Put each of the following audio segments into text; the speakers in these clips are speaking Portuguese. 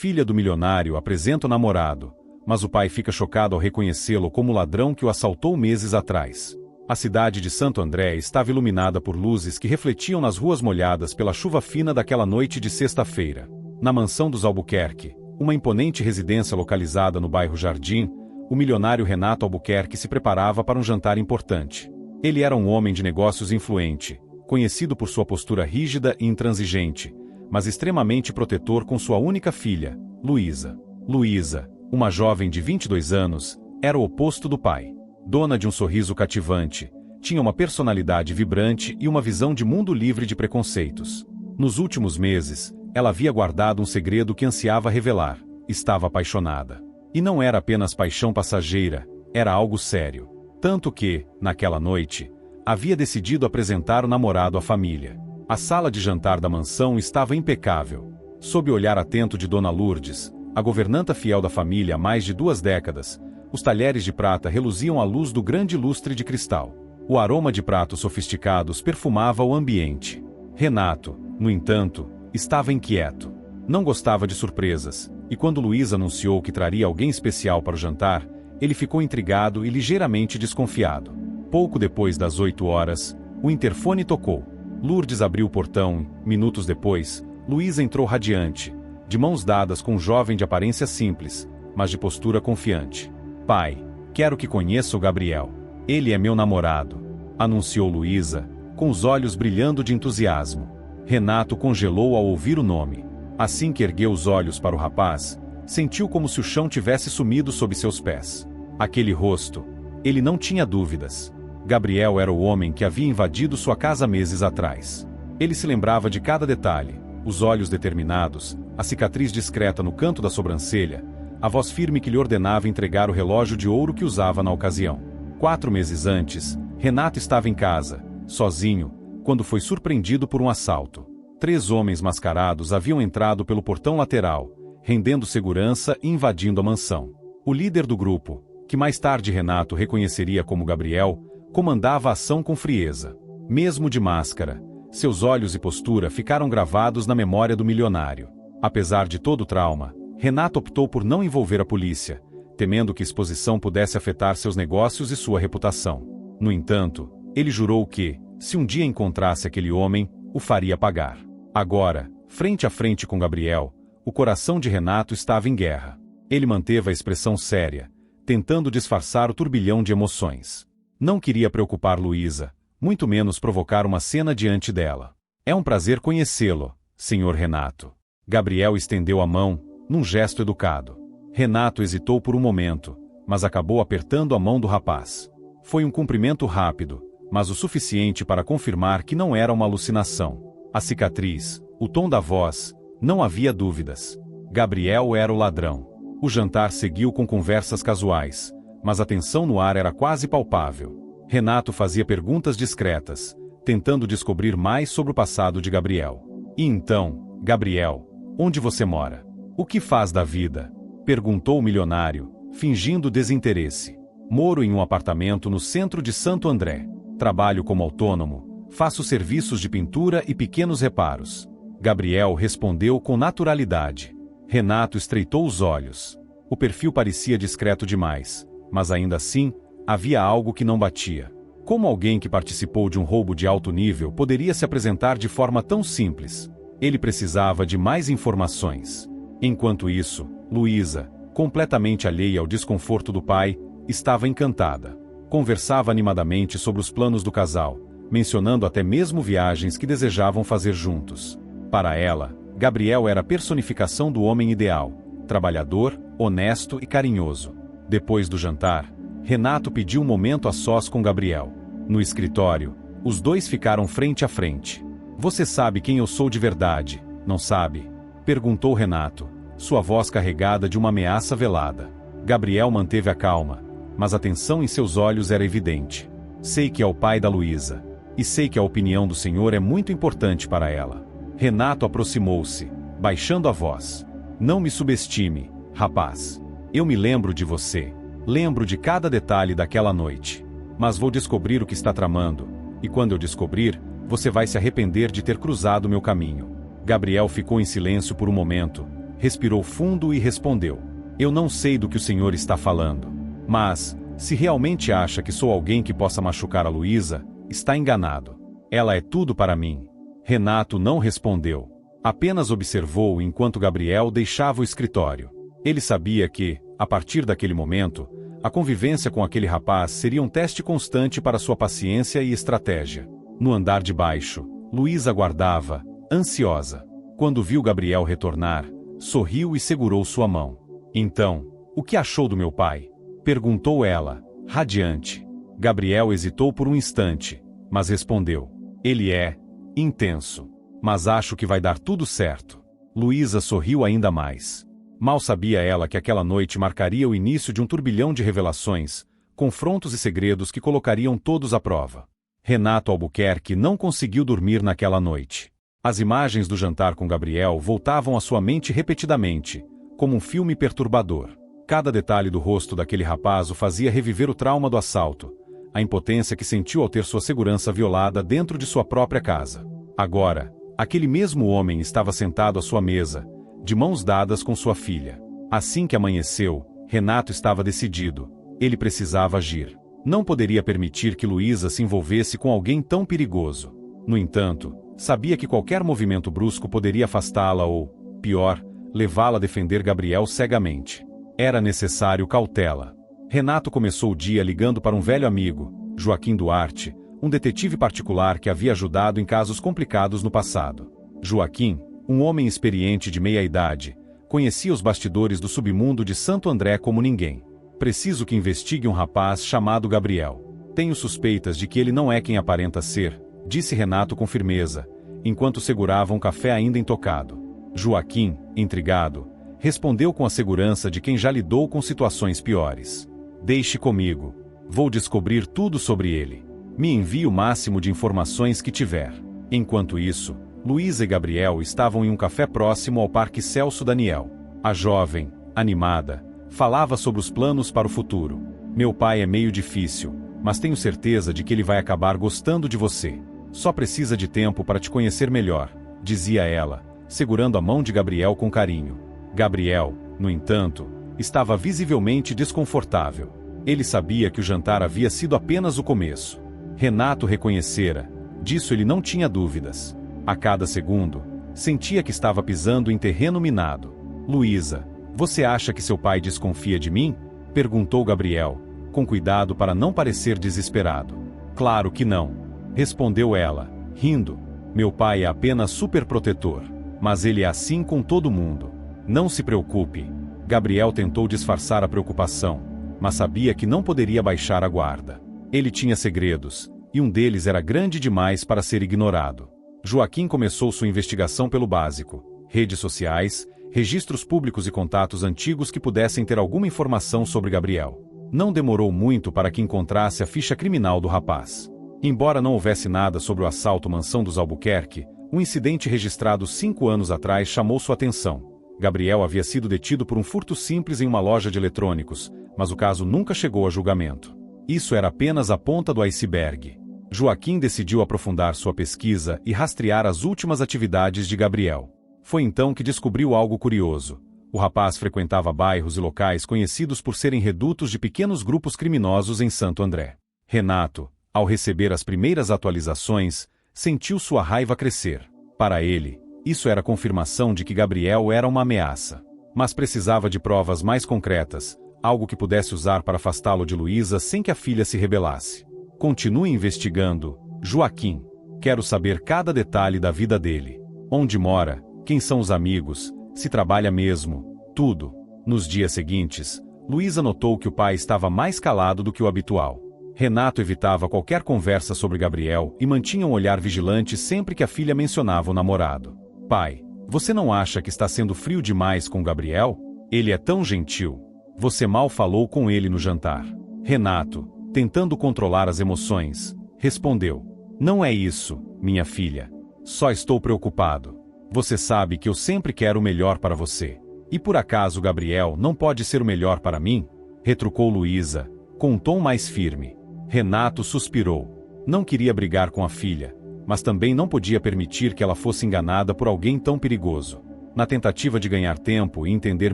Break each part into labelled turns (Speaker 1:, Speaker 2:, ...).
Speaker 1: Filha do milionário apresenta o namorado, mas o pai fica chocado ao reconhecê-lo como o ladrão que o assaltou meses atrás. A cidade de Santo André estava iluminada por luzes que refletiam nas ruas molhadas pela chuva fina daquela noite de sexta-feira. Na mansão dos Albuquerque, uma imponente residência localizada no bairro Jardim, o milionário Renato Albuquerque se preparava para um jantar importante. Ele era um homem de negócios influente, conhecido por sua postura rígida e intransigente, mas extremamente protetor com sua única filha, Luísa. Luísa, uma jovem de 22 anos, era o oposto do pai. Dona de um sorriso cativante, tinha uma personalidade vibrante e uma visão de mundo livre de preconceitos. Nos últimos meses, ela havia guardado um segredo que ansiava revelar. Estava apaixonada. E não era apenas paixão passageira, era algo sério. Tanto que, naquela noite, havia decidido apresentar o namorado à família. A sala de jantar da mansão estava impecável. Sob o olhar atento de Dona Lourdes, a governanta fiel da família há mais de 2 décadas, os talheres de prata reluziam à luz do grande lustre de cristal. O aroma de pratos sofisticados perfumava o ambiente. Renato, no entanto, estava inquieto. Não gostava de surpresas, e quando Luísa anunciou que traria alguém especial para o jantar, ele ficou intrigado e ligeiramente desconfiado. Pouco depois das 8 horas, o interfone tocou. Lourdes abriu o portão e, minutos depois, Luísa entrou radiante, de mãos dadas com um jovem de aparência simples, mas de postura confiante. Pai, quero que conheça o Gabriel. Ele é meu namorado, anunciou Luísa, com os olhos brilhando de entusiasmo. Renato congelou ao ouvir o nome. Assim que ergueu os olhos para o rapaz, sentiu como se o chão tivesse sumido sob seus pés. Aquele rosto, ele não tinha dúvidas. Gabriel era o homem que havia invadido sua casa meses atrás. Ele se lembrava de cada detalhe, os olhos determinados, a cicatriz discreta no canto da sobrancelha, a voz firme que lhe ordenava entregar o relógio de ouro que usava na ocasião. 4 meses antes, Renato estava em casa, sozinho, quando foi surpreendido por um assalto. 3 homens mascarados haviam entrado pelo portão lateral, rendendo segurança e invadindo a mansão. O líder do grupo, que mais tarde Renato reconheceria como Gabriel, comandava a ação com frieza. Mesmo de máscara, seus olhos e postura ficaram gravados na memória do milionário. Apesar de todo o trauma, Renato optou por não envolver a polícia, temendo que a exposição pudesse afetar seus negócios e sua reputação. No entanto, ele jurou que, se um dia encontrasse aquele homem, o faria pagar. Agora, frente a frente com Gabriel, o coração de Renato estava em guerra. Ele manteve a expressão séria, tentando disfarçar o turbilhão de emoções. Não queria preocupar Luísa, muito menos provocar uma cena diante dela. É um prazer conhecê-lo, senhor Renato. Gabriel estendeu a mão, num gesto educado. Renato hesitou por um momento, mas acabou apertando a mão do rapaz. Foi um cumprimento rápido, mas o suficiente para confirmar que não era uma alucinação. A cicatriz, o tom da voz, não havia dúvidas. Gabriel era o ladrão. O jantar seguiu com conversas casuais, mas a tensão no ar era quase palpável. Renato fazia perguntas discretas, tentando descobrir mais sobre o passado de Gabriel. E então, Gabriel, onde você mora? O que faz da vida? Perguntou o milionário, fingindo desinteresse. Moro em um apartamento no centro de Santo André. Trabalho como autônomo, faço serviços de pintura e pequenos reparos. Gabriel respondeu com naturalidade. Renato estreitou os olhos. O perfil parecia discreto demais, mas ainda assim, havia algo que não batia. Como alguém que participou de um roubo de alto nível poderia se apresentar de forma tão simples? Ele precisava de mais informações. Enquanto isso, Luísa, completamente alheia ao desconforto do pai, estava encantada. Conversava animadamente sobre os planos do casal, mencionando até mesmo viagens que desejavam fazer juntos. Para ela, Gabriel era a personificação do homem ideal, trabalhador, honesto e carinhoso. Depois do jantar, Renato pediu um momento a sós com Gabriel. No escritório, os dois ficaram frente a frente. Você sabe quem eu sou de verdade, não sabe? Perguntou Renato, sua voz carregada de uma ameaça velada. Gabriel manteve a calma, mas a tensão em seus olhos era evidente. Sei que é o pai da Luísa, e sei que a opinião do senhor é muito importante para ela. Renato aproximou-se, baixando a voz. Não me subestime, rapaz. Eu me lembro de você. Lembro de cada detalhe daquela noite. Mas vou descobrir o que está tramando, e quando eu descobrir, você vai se arrepender de ter cruzado meu caminho. Gabriel ficou em silêncio por um momento, respirou fundo e respondeu: Eu não sei do que o senhor está falando. Mas, se realmente acha que sou alguém que possa machucar a Luísa, está enganado. Ela é tudo para mim. Renato não respondeu. Apenas observou enquanto Gabriel deixava o escritório. Ele sabia que, a partir daquele momento, a convivência com aquele rapaz seria um teste constante para sua paciência e estratégia. No andar de baixo, Luísa aguardava, ansiosa. Quando viu Gabriel retornar, sorriu e segurou sua mão. Então, o que achou do meu pai? Perguntou ela, radiante. Gabriel hesitou por um instante, mas respondeu: Ele é intenso. Mas acho que vai dar tudo certo. Luísa sorriu ainda mais. Mal sabia ela que aquela noite marcaria o início de um turbilhão de revelações, confrontos e segredos que colocariam todos à prova. Renato Albuquerque não conseguiu dormir naquela noite. As imagens do jantar com Gabriel voltavam à sua mente repetidamente, como um filme perturbador. Cada detalhe do rosto daquele rapaz o fazia reviver o trauma do assalto, a impotência que sentiu ao ter sua segurança violada dentro de sua própria casa. Agora, aquele mesmo homem estava sentado à sua mesa, de mãos dadas com sua filha. Assim que amanheceu, Renato estava decidido. Ele precisava agir. Não poderia permitir que Luísa se envolvesse com alguém tão perigoso. No entanto, sabia que qualquer movimento brusco poderia afastá-la ou, pior, levá-la a defender Gabriel cegamente. Era necessário cautela. Renato começou o dia ligando para um velho amigo, Joaquim Duarte, um detetive particular que havia ajudado em casos complicados no passado. Joaquim, um homem experiente de meia-idade, conhecia os bastidores do submundo de Santo André como ninguém. Preciso que investigue um rapaz chamado Gabriel. Tenho suspeitas de que ele não é quem aparenta ser, disse Renato com firmeza, enquanto segurava um café ainda intocado. Joaquim, intrigado, respondeu com a segurança de quem já lidou com situações piores. Deixe comigo. Vou descobrir tudo sobre ele. Me envie o máximo de informações que tiver. Enquanto isso, Luísa e Gabriel estavam em um café próximo ao Parque Celso Daniel. A jovem, animada, falava sobre os planos para o futuro. Meu pai é meio difícil, mas tenho certeza de que ele vai acabar gostando de você. Só precisa de tempo para te conhecer melhor, dizia ela, segurando a mão de Gabriel com carinho. Gabriel, no entanto, estava visivelmente desconfortável. Ele sabia que o jantar havia sido apenas o começo. Renato reconhecera, disso ele não tinha dúvidas. A cada segundo, sentia que estava pisando em terreno minado. Luísa, você acha que seu pai desconfia de mim? Perguntou Gabriel, com cuidado para não parecer desesperado. Claro que não, respondeu ela, rindo. Meu pai é apenas superprotetor, mas ele é assim com todo mundo. Não se preocupe. Gabriel tentou disfarçar a preocupação, mas sabia que não poderia baixar a guarda. Ele tinha segredos, e um deles era grande demais para ser ignorado. Joaquim começou sua investigação pelo básico: redes sociais, registros públicos e contatos antigos que pudessem ter alguma informação sobre Gabriel. Não demorou muito para que encontrasse a ficha criminal do rapaz. Embora não houvesse nada sobre o assalto à mansão dos Albuquerque, um incidente registrado 5 anos atrás chamou sua atenção. Gabriel havia sido detido por um furto simples em uma loja de eletrônicos, mas o caso nunca chegou a julgamento. Isso era apenas a ponta do iceberg. Joaquim decidiu aprofundar sua pesquisa e rastrear as últimas atividades de Gabriel. Foi então que descobriu algo curioso. O rapaz frequentava bairros e locais conhecidos por serem redutos de pequenos grupos criminosos em Santo André. Renato, ao receber as primeiras atualizações, sentiu sua raiva crescer. Para ele, isso era confirmação de que Gabriel era uma ameaça. Mas precisava de provas mais concretas, algo que pudesse usar para afastá-lo de Luísa sem que a filha se rebelasse. Continue investigando, Joaquim. Quero saber cada detalhe da vida dele. Onde mora, quem são os amigos, se trabalha mesmo, tudo. Nos dias seguintes, Luísa notou que o pai estava mais calado do que o habitual. Renato evitava qualquer conversa sobre Gabriel e mantinha um olhar vigilante sempre que a filha mencionava o namorado. Pai, você não acha que está sendo frio demais com Gabriel? Ele é tão gentil. Você mal falou com ele no jantar. Renato, tentando controlar as emoções, respondeu: Não é isso, minha filha. Só estou preocupado. Você sabe que eu sempre quero o melhor para você. E por acaso Gabriel não pode ser o melhor para mim? Retrucou Luísa, com um tom mais firme. Renato suspirou. Não queria brigar com a filha, mas também não podia permitir que ela fosse enganada por alguém tão perigoso. Na tentativa de ganhar tempo e entender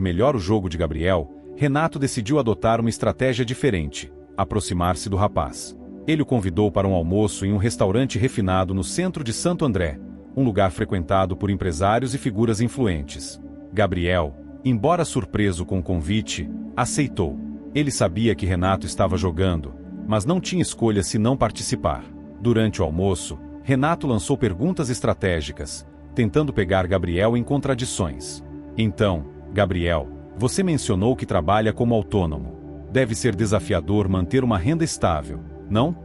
Speaker 1: melhor o jogo de Gabriel, Renato decidiu adotar uma estratégia diferente: aproximar-se do rapaz. Ele o convidou para um almoço em um restaurante refinado no centro de Santo André, um lugar frequentado por empresários e figuras influentes. Gabriel, embora surpreso com o convite, aceitou. Ele sabia que Renato estava jogando, mas não tinha escolha senão participar. Durante o almoço, Renato lançou perguntas estratégicas, tentando pegar Gabriel em contradições. Então, Gabriel, você mencionou que trabalha como autônomo. Deve ser desafiador manter uma renda estável, não?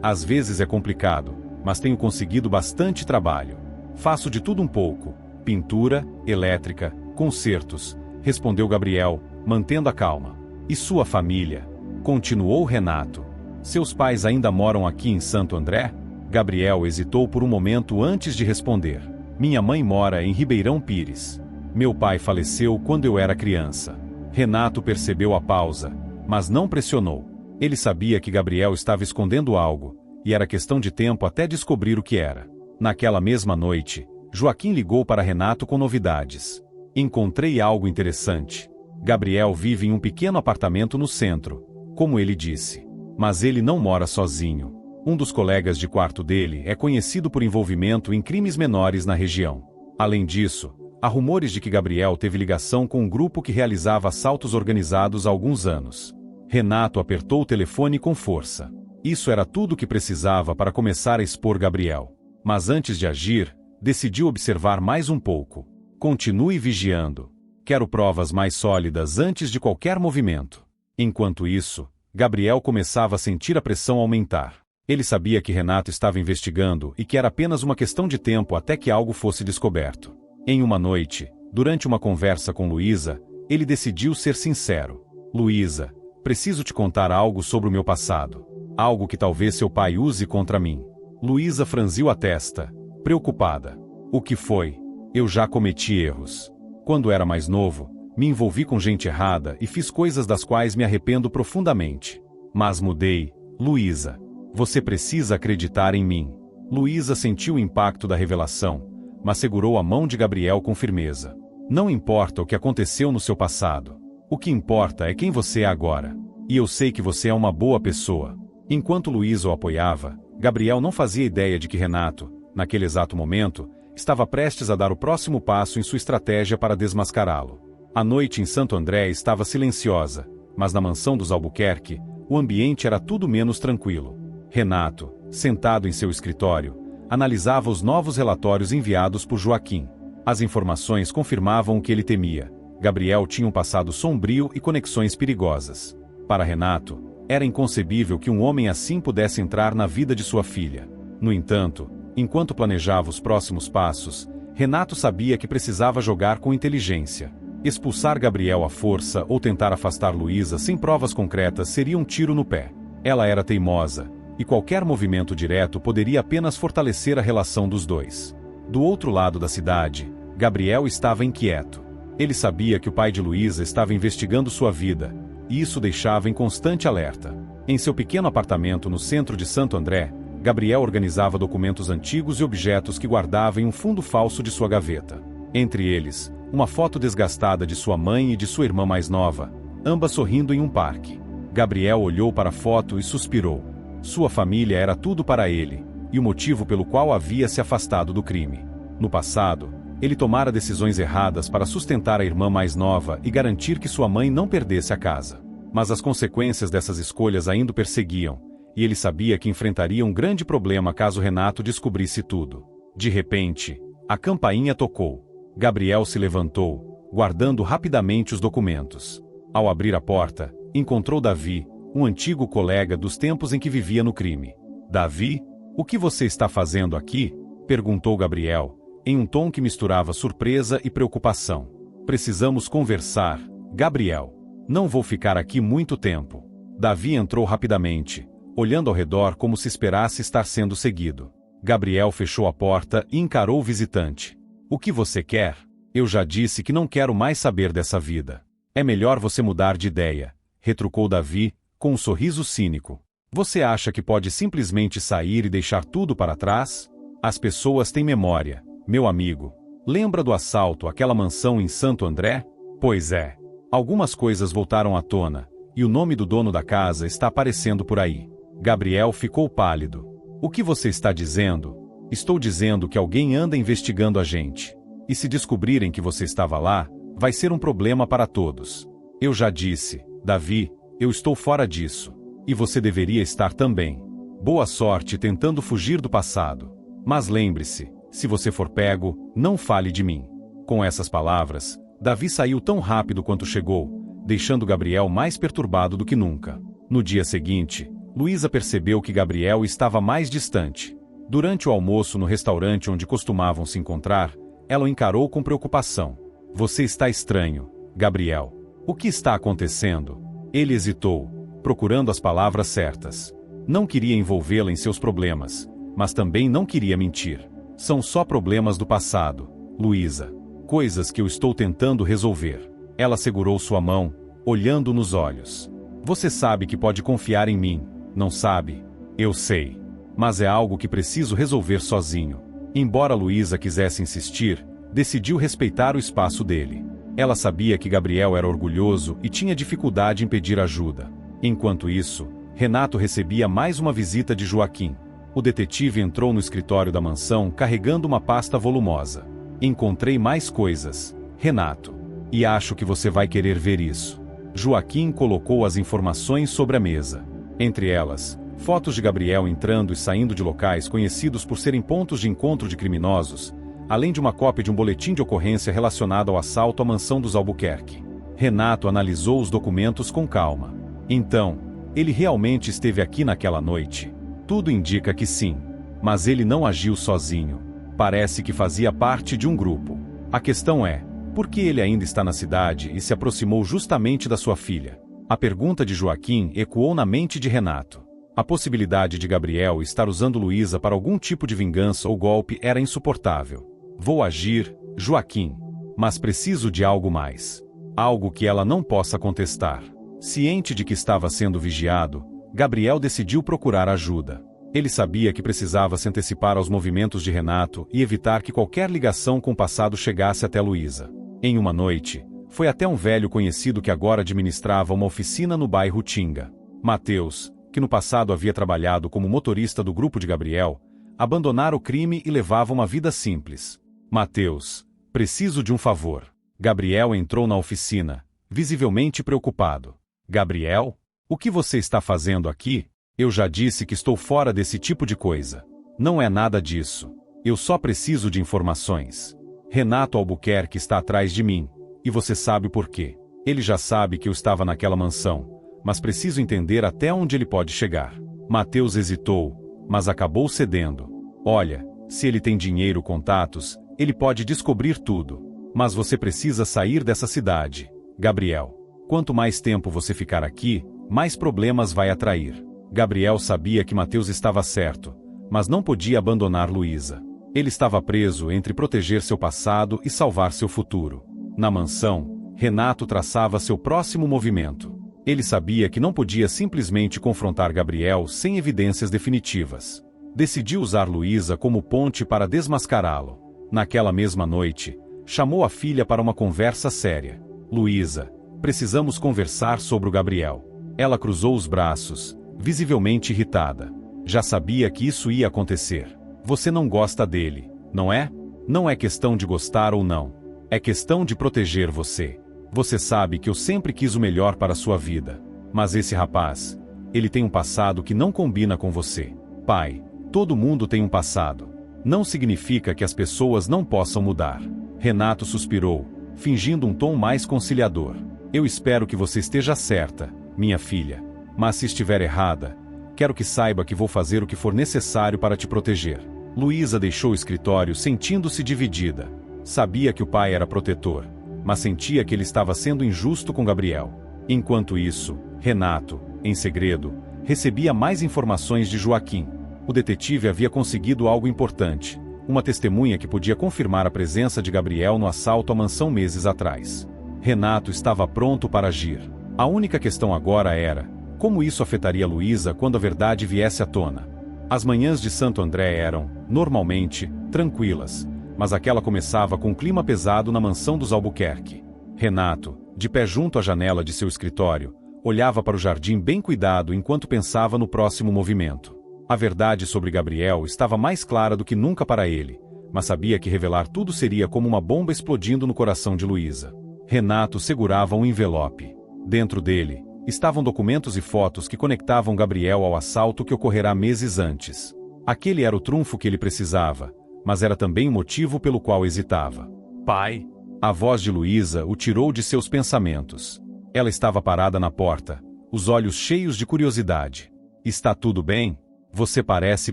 Speaker 1: Às vezes é complicado, mas tenho conseguido bastante trabalho. Faço de tudo um pouco: pintura, elétrica, concertos, respondeu Gabriel, mantendo a calma. E sua família? Continuou Renato. Seus pais ainda moram aqui em Santo André? Gabriel hesitou por um momento antes de responder. Minha mãe mora em Ribeirão Pires. Meu pai faleceu quando eu era criança. Renato percebeu a pausa, mas não pressionou. Ele sabia que Gabriel estava escondendo algo, e era questão de tempo até descobrir o que era. Naquela mesma noite, Joaquim ligou para Renato com novidades. Encontrei algo interessante. Gabriel vive em um pequeno apartamento no centro, como ele disse. Mas ele não mora sozinho. Um dos colegas de quarto dele é conhecido por envolvimento em crimes menores na região. Além disso, há rumores de que Gabriel teve ligação com um grupo que realizava assaltos organizados há alguns anos. Renato apertou o telefone com força. Isso era tudo o que precisava para começar a expor Gabriel. Mas antes de agir, decidiu observar mais um pouco. Continue vigiando. Quero provas mais sólidas antes de qualquer movimento. Enquanto isso, Gabriel começava a sentir a pressão aumentar. Ele sabia que Renato estava investigando e que era apenas uma questão de tempo até que algo fosse descoberto. Em uma noite, durante uma conversa com Luísa, ele decidiu ser sincero. Luísa, preciso te contar algo sobre o meu passado. Algo que talvez seu pai use contra mim. Luísa franziu a testa, preocupada. O que foi? Eu já cometi erros. Quando era mais novo, me envolvi com gente errada e fiz coisas das quais me arrependo profundamente. Mas mudei, Luísa. Você precisa acreditar em mim. Luísa sentiu o impacto da revelação, mas segurou a mão de Gabriel com firmeza. Não importa o que aconteceu no seu passado. O que importa é quem você é agora. E eu sei que você é uma boa pessoa. Enquanto Luísa o apoiava, Gabriel não fazia ideia de que Renato, naquele exato momento, estava prestes a dar o próximo passo em sua estratégia para desmascará-lo. A noite em Santo André estava silenciosa, mas na mansão dos Albuquerque, o ambiente era tudo menos tranquilo. Renato, sentado em seu escritório, analisava os novos relatórios enviados por Joaquim. As informações confirmavam o que ele temia. Gabriel tinha um passado sombrio e conexões perigosas. Para Renato, era inconcebível que um homem assim pudesse entrar na vida de sua filha. No entanto, enquanto planejava os próximos passos, Renato sabia que precisava jogar com inteligência. Expulsar Gabriel à força ou tentar afastar Luísa sem provas concretas seria um tiro no pé. Ela era teimosa, e qualquer movimento direto poderia apenas fortalecer a relação dos dois. Do outro lado da cidade, Gabriel estava inquieto. Ele sabia que o pai de Luísa estava investigando sua vida, e isso deixava em constante alerta. Em seu pequeno apartamento no centro de Santo André, Gabriel organizava documentos antigos e objetos que guardava em um fundo falso de sua gaveta. Entre eles, uma foto desgastada de sua mãe e de sua irmã mais nova, ambas sorrindo em um parque. Gabriel olhou para a foto e suspirou. Sua família era tudo para ele, e o motivo pelo qual havia se afastado do crime. No passado, ele tomara decisões erradas para sustentar a irmã mais nova e garantir que sua mãe não perdesse a casa. Mas as consequências dessas escolhas ainda o perseguiam, e ele sabia que enfrentaria um grande problema caso Renato descobrisse tudo. De repente, a campainha tocou. Gabriel se levantou, guardando rapidamente os documentos. Ao abrir a porta, encontrou Davi, um antigo colega dos tempos em que vivia no crime. Davi, o que você está fazendo aqui? Perguntou Gabriel, em um tom que misturava surpresa e preocupação. Precisamos conversar, Gabriel. Não vou ficar aqui muito tempo. Davi entrou rapidamente, olhando ao redor como se esperasse estar sendo seguido. Gabriel fechou a porta e encarou o visitante. O que você quer? Eu já disse que não quero mais saber dessa vida. É melhor você mudar de ideia, retrucou Davi, com um sorriso cínico. Você acha que pode simplesmente sair e deixar tudo para trás? As pessoas têm memória, meu amigo. Lembra do assalto àquela mansão em Santo André? Pois é. Algumas coisas voltaram à tona, e o nome do dono da casa está aparecendo por aí. Gabriel ficou pálido. O que você está dizendo? Estou dizendo que alguém anda investigando a gente. E se descobrirem que você estava lá, vai ser um problema para todos. Eu já disse, Davi, eu estou fora disso. E você deveria estar também. Boa sorte tentando fugir do passado. Mas lembre-se, se você for pego, não fale de mim. Com essas palavras, Davi saiu tão rápido quanto chegou, deixando Gabriel mais perturbado do que nunca. No dia seguinte, Luísa percebeu que Gabriel estava mais distante. Durante o almoço no restaurante onde costumavam se encontrar, ela o encarou com preocupação. Você está estranho, Gabriel. O que está acontecendo? Ele hesitou, procurando as palavras certas. Não queria envolvê-la em seus problemas, mas também não queria mentir. São só problemas do passado, Luísa. Coisas que eu estou tentando resolver. Ela segurou sua mão, olhando nos olhos. Você sabe que pode confiar em mim, não sabe? Eu sei. Mas é algo que preciso resolver sozinho. Embora Luísa quisesse insistir, decidiu respeitar o espaço dele. Ela sabia que Gabriel era orgulhoso e tinha dificuldade em pedir ajuda. Enquanto isso, Renato recebia mais uma visita de Joaquim. O detetive entrou no escritório da mansão carregando uma pasta volumosa. Encontrei mais coisas, Renato. E acho que você vai querer ver isso. Joaquim colocou as informações sobre a mesa. Entre elas, fotos de Gabriel entrando e saindo de locais conhecidos por serem pontos de encontro de criminosos, além de uma cópia de um boletim de ocorrência relacionado ao assalto à mansão dos Albuquerque. Renato analisou os documentos com calma. Então, ele realmente esteve aqui naquela noite? Tudo indica que sim. Mas ele não agiu sozinho. Parece que fazia parte de um grupo. A questão é, por que ele ainda está na cidade e se aproximou justamente da sua filha? A pergunta de Joaquim ecoou na mente de Renato. A possibilidade de Gabriel estar usando Luísa para algum tipo de vingança ou golpe era insuportável. Vou agir, Joaquim. Mas preciso de algo mais. Algo que ela não possa contestar. Ciente de que estava sendo vigiado, Gabriel decidiu procurar ajuda. Ele sabia que precisava se antecipar aos movimentos de Renato e evitar que qualquer ligação com o passado chegasse até Luísa. Em uma noite, foi até um velho conhecido que agora administrava uma oficina no bairro Tinga. Mateus, que no passado havia trabalhado como motorista do grupo de Gabriel, abandonara o crime e levava uma vida simples. Mateus, preciso de um favor. Gabriel entrou na oficina, visivelmente preocupado. Gabriel? O que você está fazendo aqui? Eu já disse que estou fora desse tipo de coisa. Não é nada disso. Eu só preciso de informações. Renato Albuquerque está atrás de mim, e você sabe por quê. Ele já sabe que eu estava naquela mansão, mas preciso entender até onde ele pode chegar. Mateus hesitou, mas acabou cedendo. Olha, se ele tem dinheiro ou contatos, ele pode descobrir tudo. Mas você precisa sair dessa cidade, Gabriel. Quanto mais tempo você ficar aqui, mais problemas vai atrair. Gabriel sabia que Mateus estava certo, mas não podia abandonar Luísa. Ele estava preso entre proteger seu passado e salvar seu futuro. Na mansão, Renato traçava seu próximo movimento. Ele sabia que não podia simplesmente confrontar Gabriel sem evidências definitivas. Decidiu usar Luísa como ponte para desmascará-lo. Naquela mesma noite, chamou a filha para uma conversa séria. Luísa, precisamos conversar sobre o Gabriel. Ela cruzou os braços, visivelmente irritada. Já sabia que isso ia acontecer. Você não gosta dele, não é? Não é questão de gostar ou não. É questão de proteger você. Você sabe que eu sempre quis o melhor para a sua vida. Mas esse rapaz, ele tem um passado que não combina com você. Pai, todo mundo tem um passado. Não significa que as pessoas não possam mudar. Renato suspirou, fingindo um tom mais conciliador. Eu espero que você esteja certa, minha filha. Mas se estiver errada, quero que saiba que vou fazer o que for necessário para te proteger. Luísa deixou o escritório sentindo-se dividida. Sabia que o pai era protetor, mas sentia que ele estava sendo injusto com Gabriel. Enquanto isso, Renato, em segredo, recebia mais informações de Joaquim. O detetive havia conseguido algo importante, uma testemunha que podia confirmar a presença de Gabriel no assalto à mansão meses atrás. Renato estava pronto para agir. A única questão agora era, como isso afetaria Luísa quando a verdade viesse à tona? As manhãs de Santo André eram, normalmente, tranquilas, mas aquela começava com um clima pesado na mansão dos Albuquerque. Renato, de pé junto à janela de seu escritório, olhava para o jardim bem cuidado enquanto pensava no próximo movimento. A verdade sobre Gabriel estava mais clara do que nunca para ele, mas sabia que revelar tudo seria como uma bomba explodindo no coração de Luísa. Renato segurava um envelope. Dentro dele, estavam documentos e fotos que conectavam Gabriel ao assalto que ocorrerá meses antes. Aquele era o trunfo que ele precisava, mas era também o motivo pelo qual hesitava.
Speaker 2: Pai?
Speaker 1: A voz de Luísa o tirou de seus pensamentos. Ela estava parada na porta, os olhos cheios de curiosidade. Está tudo bem? Você parece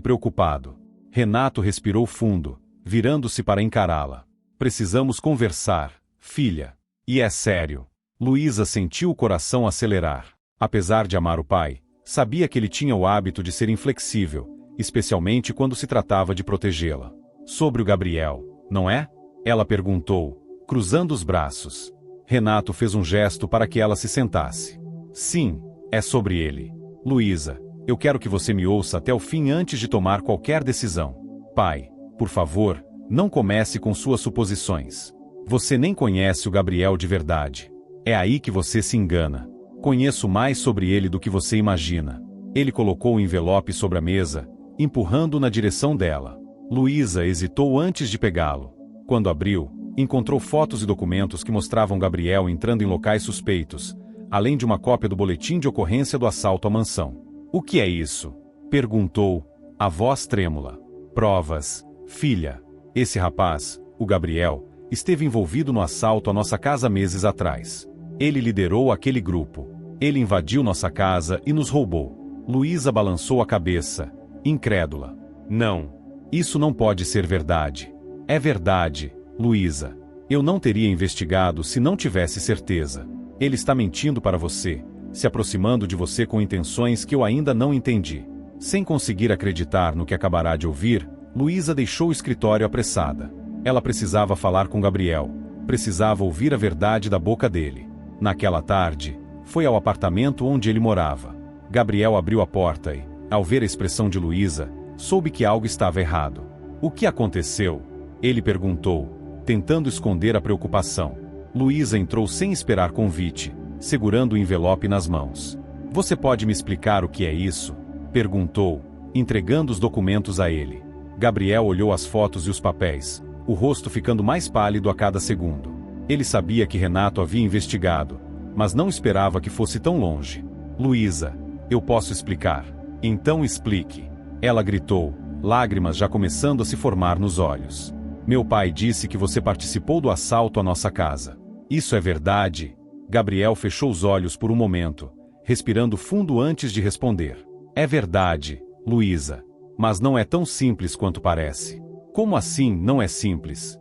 Speaker 1: preocupado. Renato respirou fundo, virando-se para encará-la. Precisamos conversar, filha. E é sério. Luísa sentiu o coração acelerar. Apesar de amar o pai, sabia que ele tinha o hábito de ser inflexível, especialmente quando se tratava de protegê-la. Sobre o Gabriel, não é? Ela perguntou, cruzando os braços. Renato fez um gesto para que ela se sentasse. Sim, é sobre ele. Luísa, eu quero que você me ouça até o fim antes de tomar qualquer decisão. Pai, por favor, não comece com suas suposições. Você nem conhece o Gabriel de verdade. É aí que você se engana. Conheço mais sobre ele do que você imagina. Ele colocou o envelope sobre a mesa, empurrando-o na direção dela. Luísa hesitou antes de pegá-lo. Quando abriu, encontrou fotos e documentos que mostravam Gabriel entrando em locais suspeitos, além de uma cópia do boletim de ocorrência do assalto à mansão. O que é isso? Perguntou, a voz trêmula. Provas, filha. Esse rapaz, o Gabriel, esteve envolvido no assalto à nossa casa meses atrás. Ele liderou aquele grupo. Ele invadiu nossa casa e nos roubou. Luísa balançou a cabeça, incrédula. Não. Isso não pode ser verdade. É verdade, Luísa. Eu não teria investigado se não tivesse certeza. Ele está mentindo para você, se aproximando de você com intenções que eu ainda não entendi. Sem conseguir acreditar no que acabará de ouvir, Luísa deixou o escritório apressada. Ela precisava falar com Gabriel. Precisava ouvir a verdade da boca dele. Naquela tarde, foi ao apartamento onde ele morava. Gabriel abriu a porta e, ao ver a expressão de Luísa, soube que algo estava errado. O que aconteceu? Ele perguntou, tentando esconder a preocupação. Luísa entrou sem esperar convite, segurando o envelope nas mãos. Você pode me explicar o que é isso? Perguntou, entregando os documentos a ele. Gabriel olhou as fotos e os papéis, o rosto ficando mais pálido a cada segundo. Ele sabia que Renato havia investigado, mas não esperava que fosse tão longe. Luísa, eu posso explicar. Então explique. Ela gritou, lágrimas já começando a se formar nos olhos. Meu pai disse que você participou do assalto à nossa casa. Isso é verdade? Gabriel fechou os olhos por um momento, respirando fundo antes de responder. É verdade, Luísa. Mas não é tão simples quanto parece. Como assim não é simples?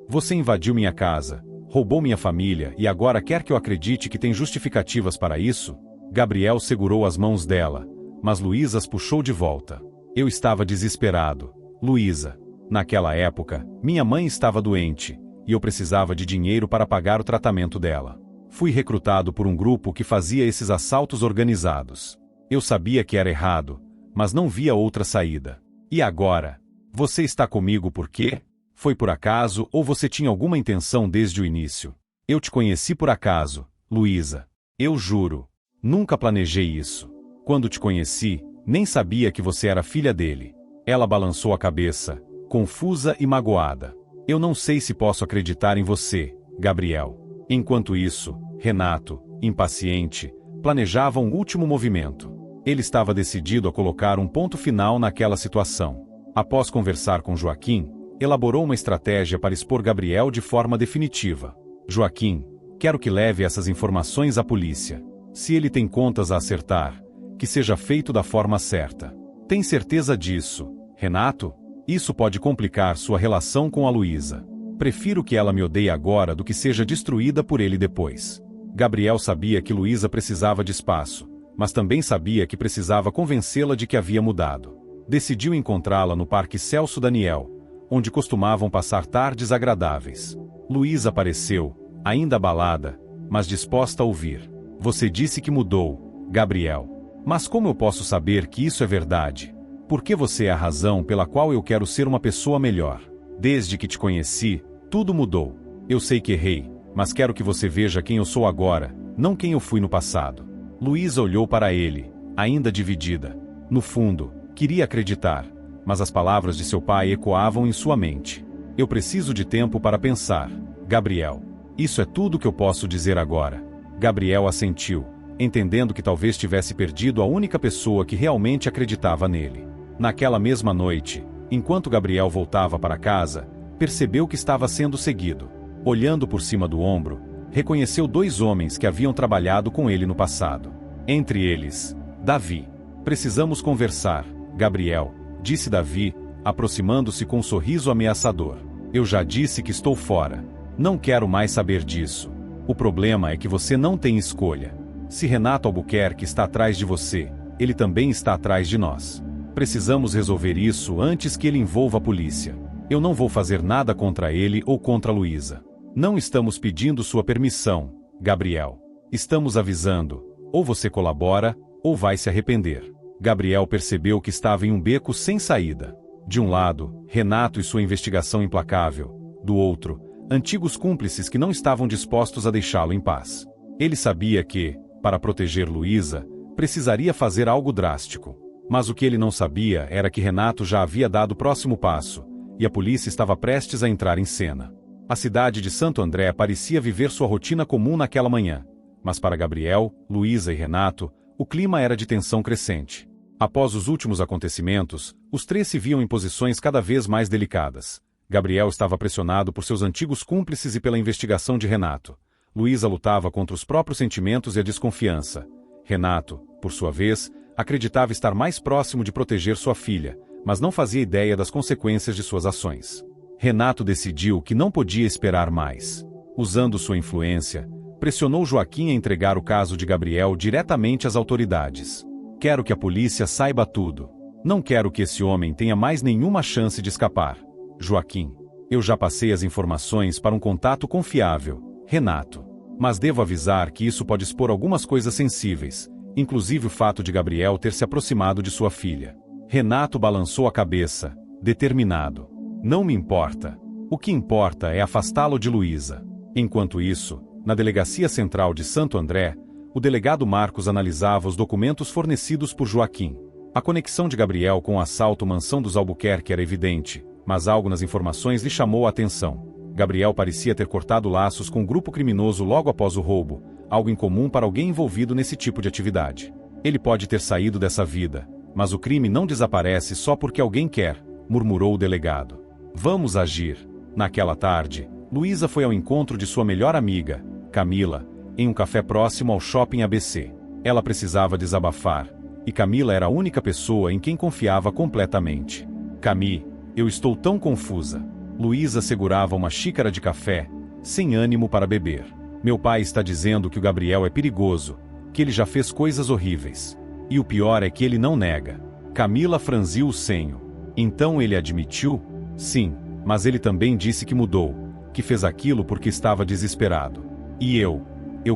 Speaker 1: Você invadiu minha casa, roubou minha família e agora quer que eu acredite que tem justificativas para isso? Gabriel segurou as mãos dela, mas Luísa as puxou de volta. Eu estava desesperado. Luísa. Naquela época, minha mãe estava doente, e eu precisava de dinheiro para pagar o tratamento dela. Fui recrutado por um grupo que fazia esses assaltos organizados. Eu sabia que era errado, mas não via outra saída. E agora? Você está comigo por quê? Foi por acaso ou você tinha alguma intenção desde o início? Eu te conheci por acaso, Luísa. Eu juro. Nunca planejei isso. Quando te conheci, nem sabia que você era filha dele. Ela balançou a cabeça, confusa e magoada. Eu não sei se posso acreditar em você, Gabriel. Enquanto isso, Renato, impaciente, planejava um último movimento. Ele estava decidido a colocar um ponto final naquela situação. Após conversar com Joaquim, elaborou uma estratégia para expor Gabriel de forma definitiva. Joaquim, quero que leve essas informações à polícia. Se ele tem contas a acertar, que seja feito da forma certa. Tem certeza disso, Renato? Isso pode complicar sua relação com a Luísa. Prefiro que ela me odeie agora do que seja destruída por ele depois. Gabriel sabia que Luísa precisava de espaço, mas também sabia que precisava convencê-la de que havia mudado. Decidiu encontrá-la no Parque Celso Daniel, onde costumavam passar tardes agradáveis. Luísa apareceu, ainda abalada, mas disposta a ouvir. Você disse que mudou, Gabriel. Mas como eu posso saber que isso é verdade? Por que você é a razão pela qual eu quero ser uma pessoa melhor? Desde que te conheci, tudo mudou. Eu sei que errei, mas quero que você veja quem eu sou agora, não quem eu fui no passado. Luísa olhou para ele, ainda dividida. No fundo, queria acreditar, mas as palavras de seu pai ecoavam em sua mente. Eu preciso de tempo para pensar, Gabriel. Isso é tudo que eu posso dizer agora. Gabriel assentiu, entendendo que talvez tivesse perdido a única pessoa que realmente acreditava nele. Naquela mesma noite, enquanto Gabriel voltava para casa, percebeu que estava sendo seguido. Olhando por cima do ombro, reconheceu 2 homens que haviam trabalhado com ele no passado. Entre eles, Davi. Precisamos conversar, Gabriel, disse Davi, aproximando-se com um sorriso ameaçador. Eu já disse que estou fora. Não quero mais saber disso. O problema é que você não tem escolha. Se Renato Albuquerque está atrás de você, ele também está atrás de nós. Precisamos resolver isso antes que ele envolva a polícia. Eu não vou fazer nada contra ele ou contra Luísa. Não estamos pedindo sua permissão, Gabriel. Estamos avisando. Ou você colabora, ou vai se arrepender. Gabriel percebeu que estava em um beco sem saída. De um lado, Renato e sua investigação implacável. Do outro, antigos cúmplices que não estavam dispostos a deixá-lo em paz. Ele sabia que, para proteger Luísa, precisaria fazer algo drástico. Mas o que ele não sabia era que Renato já havia dado o próximo passo, e a polícia estava prestes a entrar em cena. A cidade de Santo André parecia viver sua rotina comum naquela manhã. Mas para Gabriel, Luísa e Renato, o clima era de tensão crescente. Após os últimos acontecimentos, os 3 se viam em posições cada vez mais delicadas. Gabriel estava pressionado por seus antigos cúmplices e pela investigação de Renato. Luísa lutava contra os próprios sentimentos e a desconfiança. Renato, por sua vez, acreditava estar mais próximo de proteger sua filha, mas não fazia ideia das consequências de suas ações. Renato decidiu que não podia esperar mais. Usando sua influência, pressionou Joaquim a entregar o caso de Gabriel diretamente às autoridades. Quero que a polícia saiba tudo. Não quero que esse homem tenha mais nenhuma chance de escapar. Joaquim, eu já passei as informações para um contato confiável, Renato. Mas devo avisar que isso pode expor algumas coisas sensíveis, inclusive o fato de Gabriel ter se aproximado de sua filha. Renato balançou a cabeça, determinado. Não me importa. O que importa é afastá-lo de Luísa. Enquanto isso, na Delegacia Central de Santo André, o delegado Marcos analisava os documentos fornecidos por Joaquim. A conexão de Gabriel com o assalto à mansão dos Albuquerque era evidente, mas algo nas informações lhe chamou a atenção. Gabriel parecia ter cortado laços com um grupo criminoso logo após o roubo, algo incomum para alguém envolvido nesse tipo de atividade. Ele pode ter saído dessa vida, mas o crime não desaparece só porque alguém quer, murmurou o delegado. Vamos agir. Naquela tarde, Luísa foi ao encontro de sua melhor amiga, Camila, em um café próximo ao Shopping ABC. Ela precisava desabafar, e Camila era a única pessoa em quem confiava completamente. Cami, eu estou tão confusa. Luísa segurava uma xícara de café, sem ânimo para beber. Meu pai está dizendo que o Gabriel é perigoso, que ele já fez coisas horríveis. E o pior é que ele não nega. Camila franziu o senho. Então ele admitiu? Sim, mas ele também disse que mudou, que fez aquilo porque estava desesperado. E eu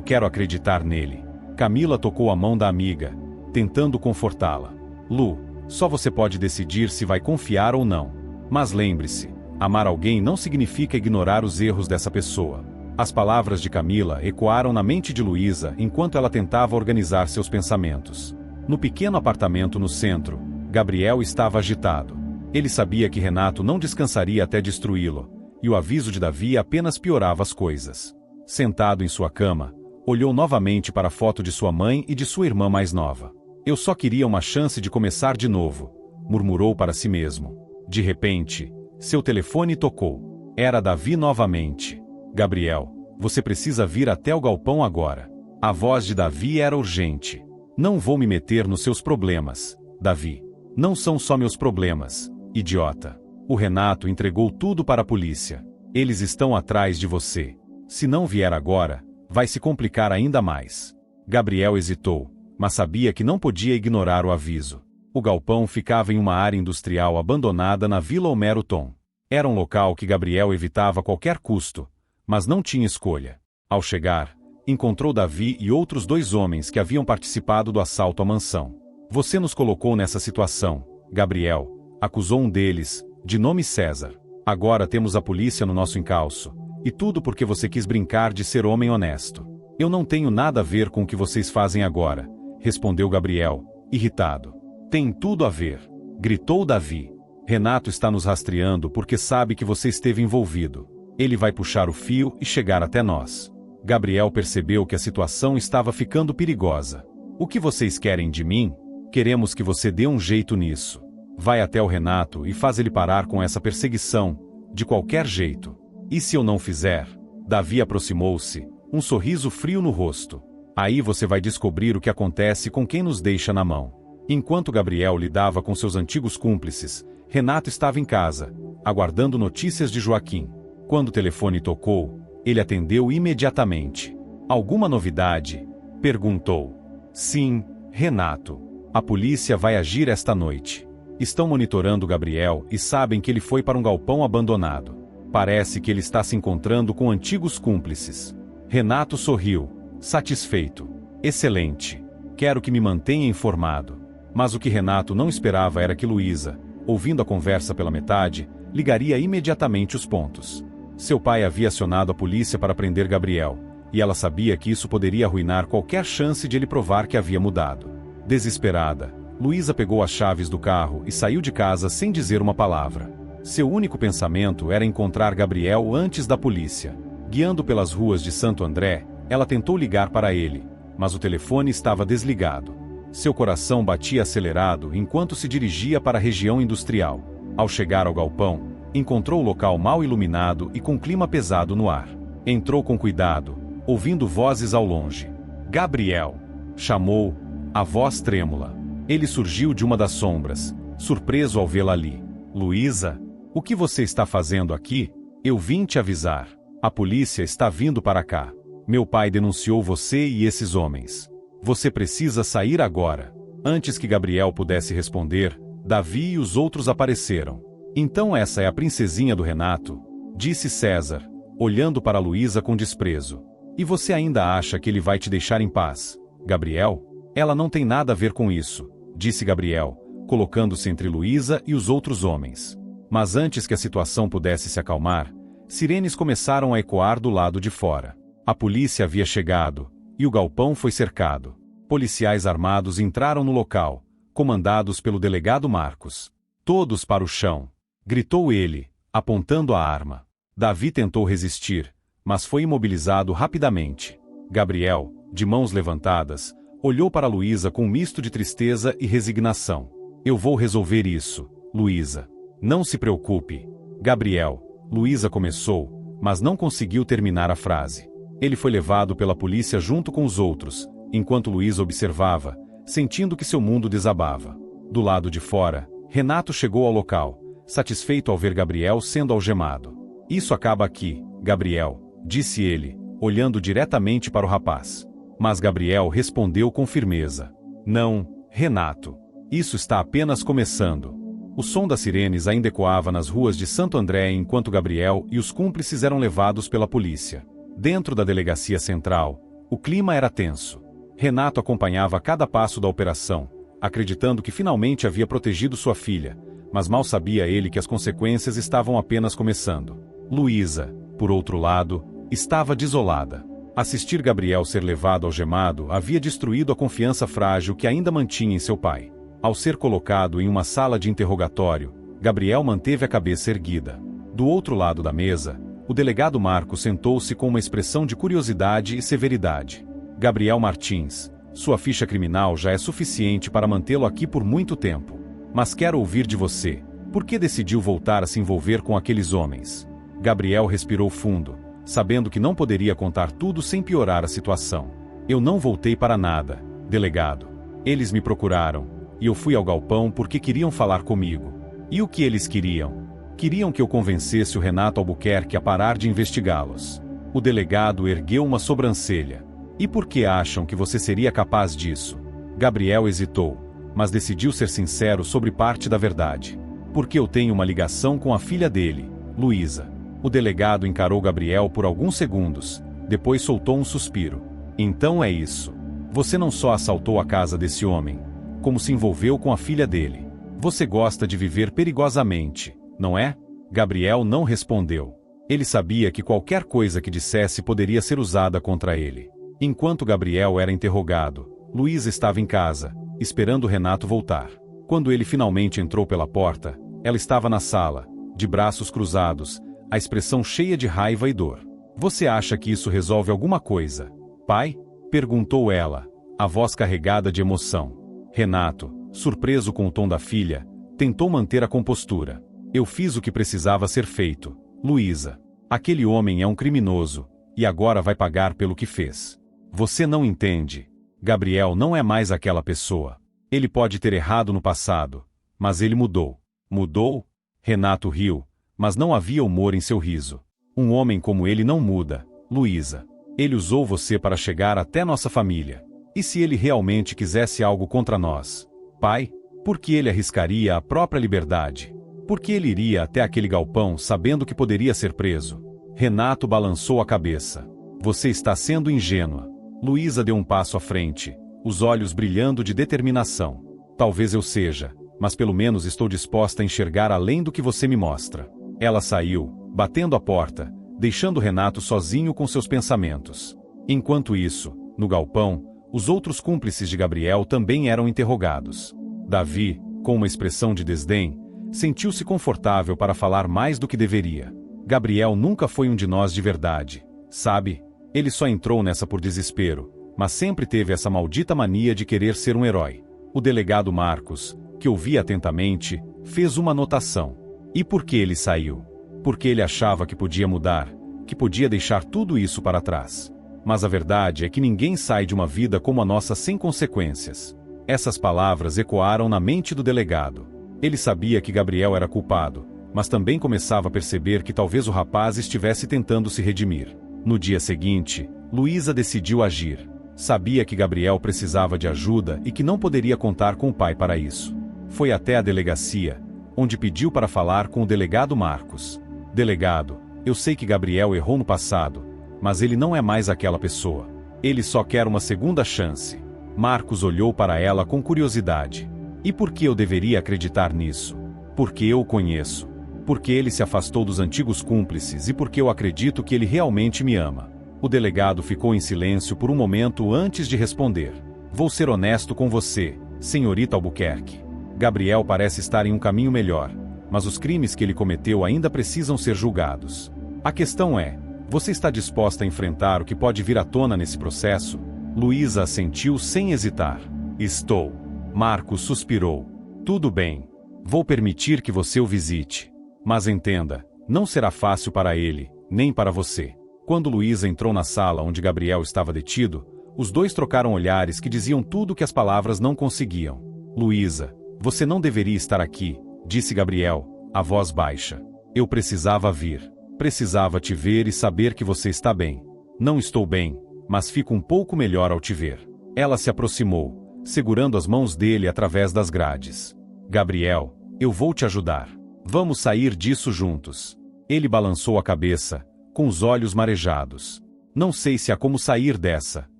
Speaker 1: quero acreditar nele. Camila tocou a mão da amiga, tentando confortá-la. Lu, só você pode decidir se vai confiar ou não. Mas lembre-se, amar alguém não significa ignorar os erros dessa pessoa. As palavras de Camila ecoaram na mente de Luísa enquanto ela tentava organizar seus pensamentos. No pequeno apartamento no centro, Gabriel estava agitado. Ele sabia que Renato não descansaria até destruí-lo, e o aviso de Davi apenas piorava as coisas. Sentado em sua cama, olhou novamente para a foto de sua mãe e de sua irmã mais nova. Eu só queria uma chance de começar de novo, murmurou para si mesmo. De repente, seu telefone tocou. Era Davi novamente. Gabriel, você precisa vir até o galpão agora. A voz de Davi era urgente. Não vou me meter nos seus problemas, Davi. Não são só meus problemas, idiota. O Renato entregou tudo para a polícia. Eles estão atrás de você. Se não vier agora, vai se complicar ainda mais. Gabriel hesitou, mas sabia que não podia ignorar o aviso. O galpão ficava em uma área industrial abandonada na Vila Homero Tom. Era um local que Gabriel evitava a qualquer custo, mas não tinha escolha. Ao chegar, encontrou Davi e outros 2 homens que haviam participado do assalto à mansão. Você nos colocou nessa situação, Gabriel, acusou um deles, de nome César. Agora temos a polícia no nosso encalço. E tudo porque você quis brincar de ser homem honesto. Eu não tenho nada a ver com o que vocês fazem agora, respondeu Gabriel, irritado. Tem tudo a ver, gritou Davi. Renato está nos rastreando porque sabe que você esteve envolvido. Ele vai puxar o fio e chegar até nós. Gabriel percebeu que a situação estava ficando perigosa. O que vocês querem de mim? Queremos que você dê um jeito nisso. Vai até o Renato e faz ele parar com essa perseguição, de qualquer jeito. E se eu não fizer? Davi aproximou-se, um sorriso frio no rosto. Aí você vai descobrir o que acontece com quem nos deixa na mão. Enquanto Gabriel lidava com seus antigos cúmplices, Renato estava em casa, aguardando notícias de Joaquim. Quando o telefone tocou, ele atendeu imediatamente. Alguma novidade? Perguntou. Sim, Renato. A polícia vai agir esta noite. Estão monitorando Gabriel e sabem que ele foi para um galpão abandonado. Parece que ele está se encontrando com antigos cúmplices. Renato sorriu, satisfeito. Excelente. Quero que me mantenha informado. Mas o que Renato não esperava era que Luísa, ouvindo a conversa pela metade, ligaria imediatamente os pontos. Seu pai havia acionado a polícia para prender Gabriel, e ela sabia que isso poderia arruinar qualquer chance de ele provar que havia mudado. Desesperada, Luísa pegou as chaves do carro e saiu de casa sem dizer uma palavra. Seu único pensamento era encontrar Gabriel antes da polícia. Guiando pelas ruas de Santo André, ela tentou ligar para ele, mas o telefone estava desligado. Seu coração batia acelerado enquanto se dirigia para a região industrial. Ao chegar ao galpão, encontrou o local mal iluminado e com clima pesado no ar. Entrou com cuidado, ouvindo vozes ao longe. Gabriel! Chamou, a voz trêmula. Ele surgiu de uma das sombras, surpreso ao vê-la ali. Luísa, o que você está fazendo aqui? Eu vim te avisar. A polícia está vindo para cá. Meu pai denunciou você e esses homens. Você precisa sair agora. Antes que Gabriel pudesse responder, Davi e os outros apareceram. Então essa é a princesinha do Renato, disse César, olhando para Luísa com desprezo. E você ainda acha que ele vai te deixar em paz, Gabriel? Ela não tem nada a ver com isso, disse Gabriel, colocando-se entre Luísa e os outros homens. Mas antes que a situação pudesse se acalmar, sirenes começaram a ecoar do lado de fora. A polícia havia chegado, e o galpão foi cercado. Policiais armados entraram no local, comandados pelo delegado Marcos. Todos para o chão, gritou ele, apontando a arma. Davi tentou resistir, mas foi imobilizado rapidamente. Gabriel, de mãos levantadas, olhou para Luísa com um misto de tristeza e resignação. Eu vou resolver isso, Luísa. Não se preocupe. Gabriel, Luísa começou, mas não conseguiu terminar a frase. Ele foi levado pela polícia junto com os outros, enquanto Luísa observava, sentindo que seu mundo desabava. Do lado de fora, Renato chegou ao local, satisfeito ao ver Gabriel sendo algemado. Isso acaba aqui, Gabriel, disse ele, olhando diretamente para o rapaz. Mas Gabriel respondeu com firmeza. Não, Renato. Isso está apenas começando. O som das sirenes ainda ecoava nas ruas de Santo André enquanto Gabriel e os cúmplices eram levados pela polícia. Dentro da delegacia central, o clima era tenso. Renato acompanhava cada passo da operação, acreditando que finalmente havia protegido sua filha, mas mal sabia ele que as consequências estavam apenas começando. Luísa, por outro lado, estava desolada. Assistir Gabriel ser levado algemado havia destruído a confiança frágil que ainda mantinha em seu pai. Ao ser colocado em uma sala de interrogatório, Gabriel manteve a cabeça erguida. Do outro lado da mesa, o delegado Marcos sentou-se com uma expressão de curiosidade e severidade. Gabriel Martins, sua ficha criminal já é suficiente para mantê-lo aqui por muito tempo. Mas quero ouvir de você, por que decidiu voltar a se envolver com aqueles homens? Gabriel respirou fundo, sabendo que não poderia contar tudo sem piorar a situação. Eu não voltei para nada, delegado. Eles me procuraram, e eu fui ao galpão porque queriam falar comigo. E o que eles queriam? Queriam que eu convencesse o Renato Albuquerque a parar de investigá-los. O delegado ergueu uma sobrancelha. E por que acham que você seria capaz disso? Gabriel hesitou, mas decidiu ser sincero sobre parte da verdade. Porque eu tenho uma ligação com a filha dele, Luísa. O delegado encarou Gabriel por alguns segundos, depois soltou um suspiro. Então é isso. Você não só assaltou a casa desse homem, como se envolveu com a filha dele. Você gosta de viver perigosamente, não é? Gabriel não respondeu. Ele sabia que qualquer coisa que dissesse poderia ser usada contra ele. Enquanto Gabriel era interrogado, Luísa estava em casa, esperando Renato voltar. Quando ele finalmente entrou pela porta, ela estava na sala, de braços cruzados, a expressão cheia de raiva e dor. Você acha que isso resolve alguma coisa, pai? Perguntou ela, a voz carregada de emoção. Renato, surpreso com o tom da filha, tentou manter a compostura. Eu fiz o que precisava ser feito, Luísa. Aquele homem é um criminoso, e agora vai pagar pelo que fez. Você não entende. Gabriel não é mais aquela pessoa. Ele pode ter errado no passado, mas ele mudou. Mudou? Renato riu, mas não havia humor em seu riso. Um homem como ele não muda, Luísa. Ele usou você para chegar até nossa família. E se ele realmente quisesse algo contra nós? Pai, por que ele arriscaria a própria liberdade? Por que ele iria até aquele galpão sabendo que poderia ser preso? Renato balançou a cabeça. Você está sendo ingênua. Luísa deu um passo à frente, os olhos brilhando de determinação. Talvez eu seja, mas pelo menos estou disposta a enxergar além do que você me mostra. Ela saiu, batendo a porta, deixando Renato sozinho com seus pensamentos. Enquanto isso, no galpão, os outros cúmplices de Gabriel também eram interrogados. Davi, com uma expressão de desdém, sentiu-se confortável para falar mais do que deveria. Gabriel nunca foi um de nós de verdade, sabe? Ele só entrou nessa por desespero, mas sempre teve essa maldita mania de querer ser um herói. O delegado Marcos, que ouvia atentamente, fez uma anotação. E por que ele saiu? Porque ele achava que podia mudar, que podia deixar tudo isso para trás. Mas a verdade é que ninguém sai de uma vida como a nossa sem consequências. Essas palavras ecoaram na mente do delegado. Ele sabia que Gabriel era culpado, mas também começava a perceber que talvez o rapaz estivesse tentando se redimir. No dia seguinte, Luísa decidiu agir. Sabia que Gabriel precisava de ajuda e que não poderia contar com o pai para isso. Foi até a delegacia, onde pediu para falar com o delegado Marcos. Delegado, eu sei que Gabriel errou no passado, mas ele não é mais aquela pessoa. Ele só quer uma segunda chance. Marcos olhou para ela com curiosidade. E por que eu deveria acreditar nisso? Porque eu o conheço. Porque ele se afastou dos antigos cúmplices e porque eu acredito que ele realmente me ama. O delegado ficou em silêncio por um momento antes de responder. Vou ser honesto com você, senhorita Albuquerque. Gabriel parece estar em um caminho melhor, mas os crimes que ele cometeu ainda precisam ser julgados. A questão é, você está disposta a enfrentar o que pode vir à tona nesse processo? Luísa assentiu sem hesitar. Estou. Marcos suspirou. Tudo bem. Vou permitir que você o visite. Mas entenda, não será fácil para ele, nem para você. Quando Luísa entrou na sala onde Gabriel estava detido, os dois trocaram olhares que diziam tudo o que as palavras não conseguiam. Luísa, você não deveria estar aqui, disse Gabriel, a voz baixa. Eu precisava vir. Precisava te ver e saber que você está bem. Não estou bem, mas fico um pouco melhor ao te ver. Ela se aproximou, segurando as mãos dele através das grades. Gabriel, eu vou te ajudar. Vamos sair disso juntos. Ele balançou a cabeça, com os olhos marejados. Não sei se há como sair dessa,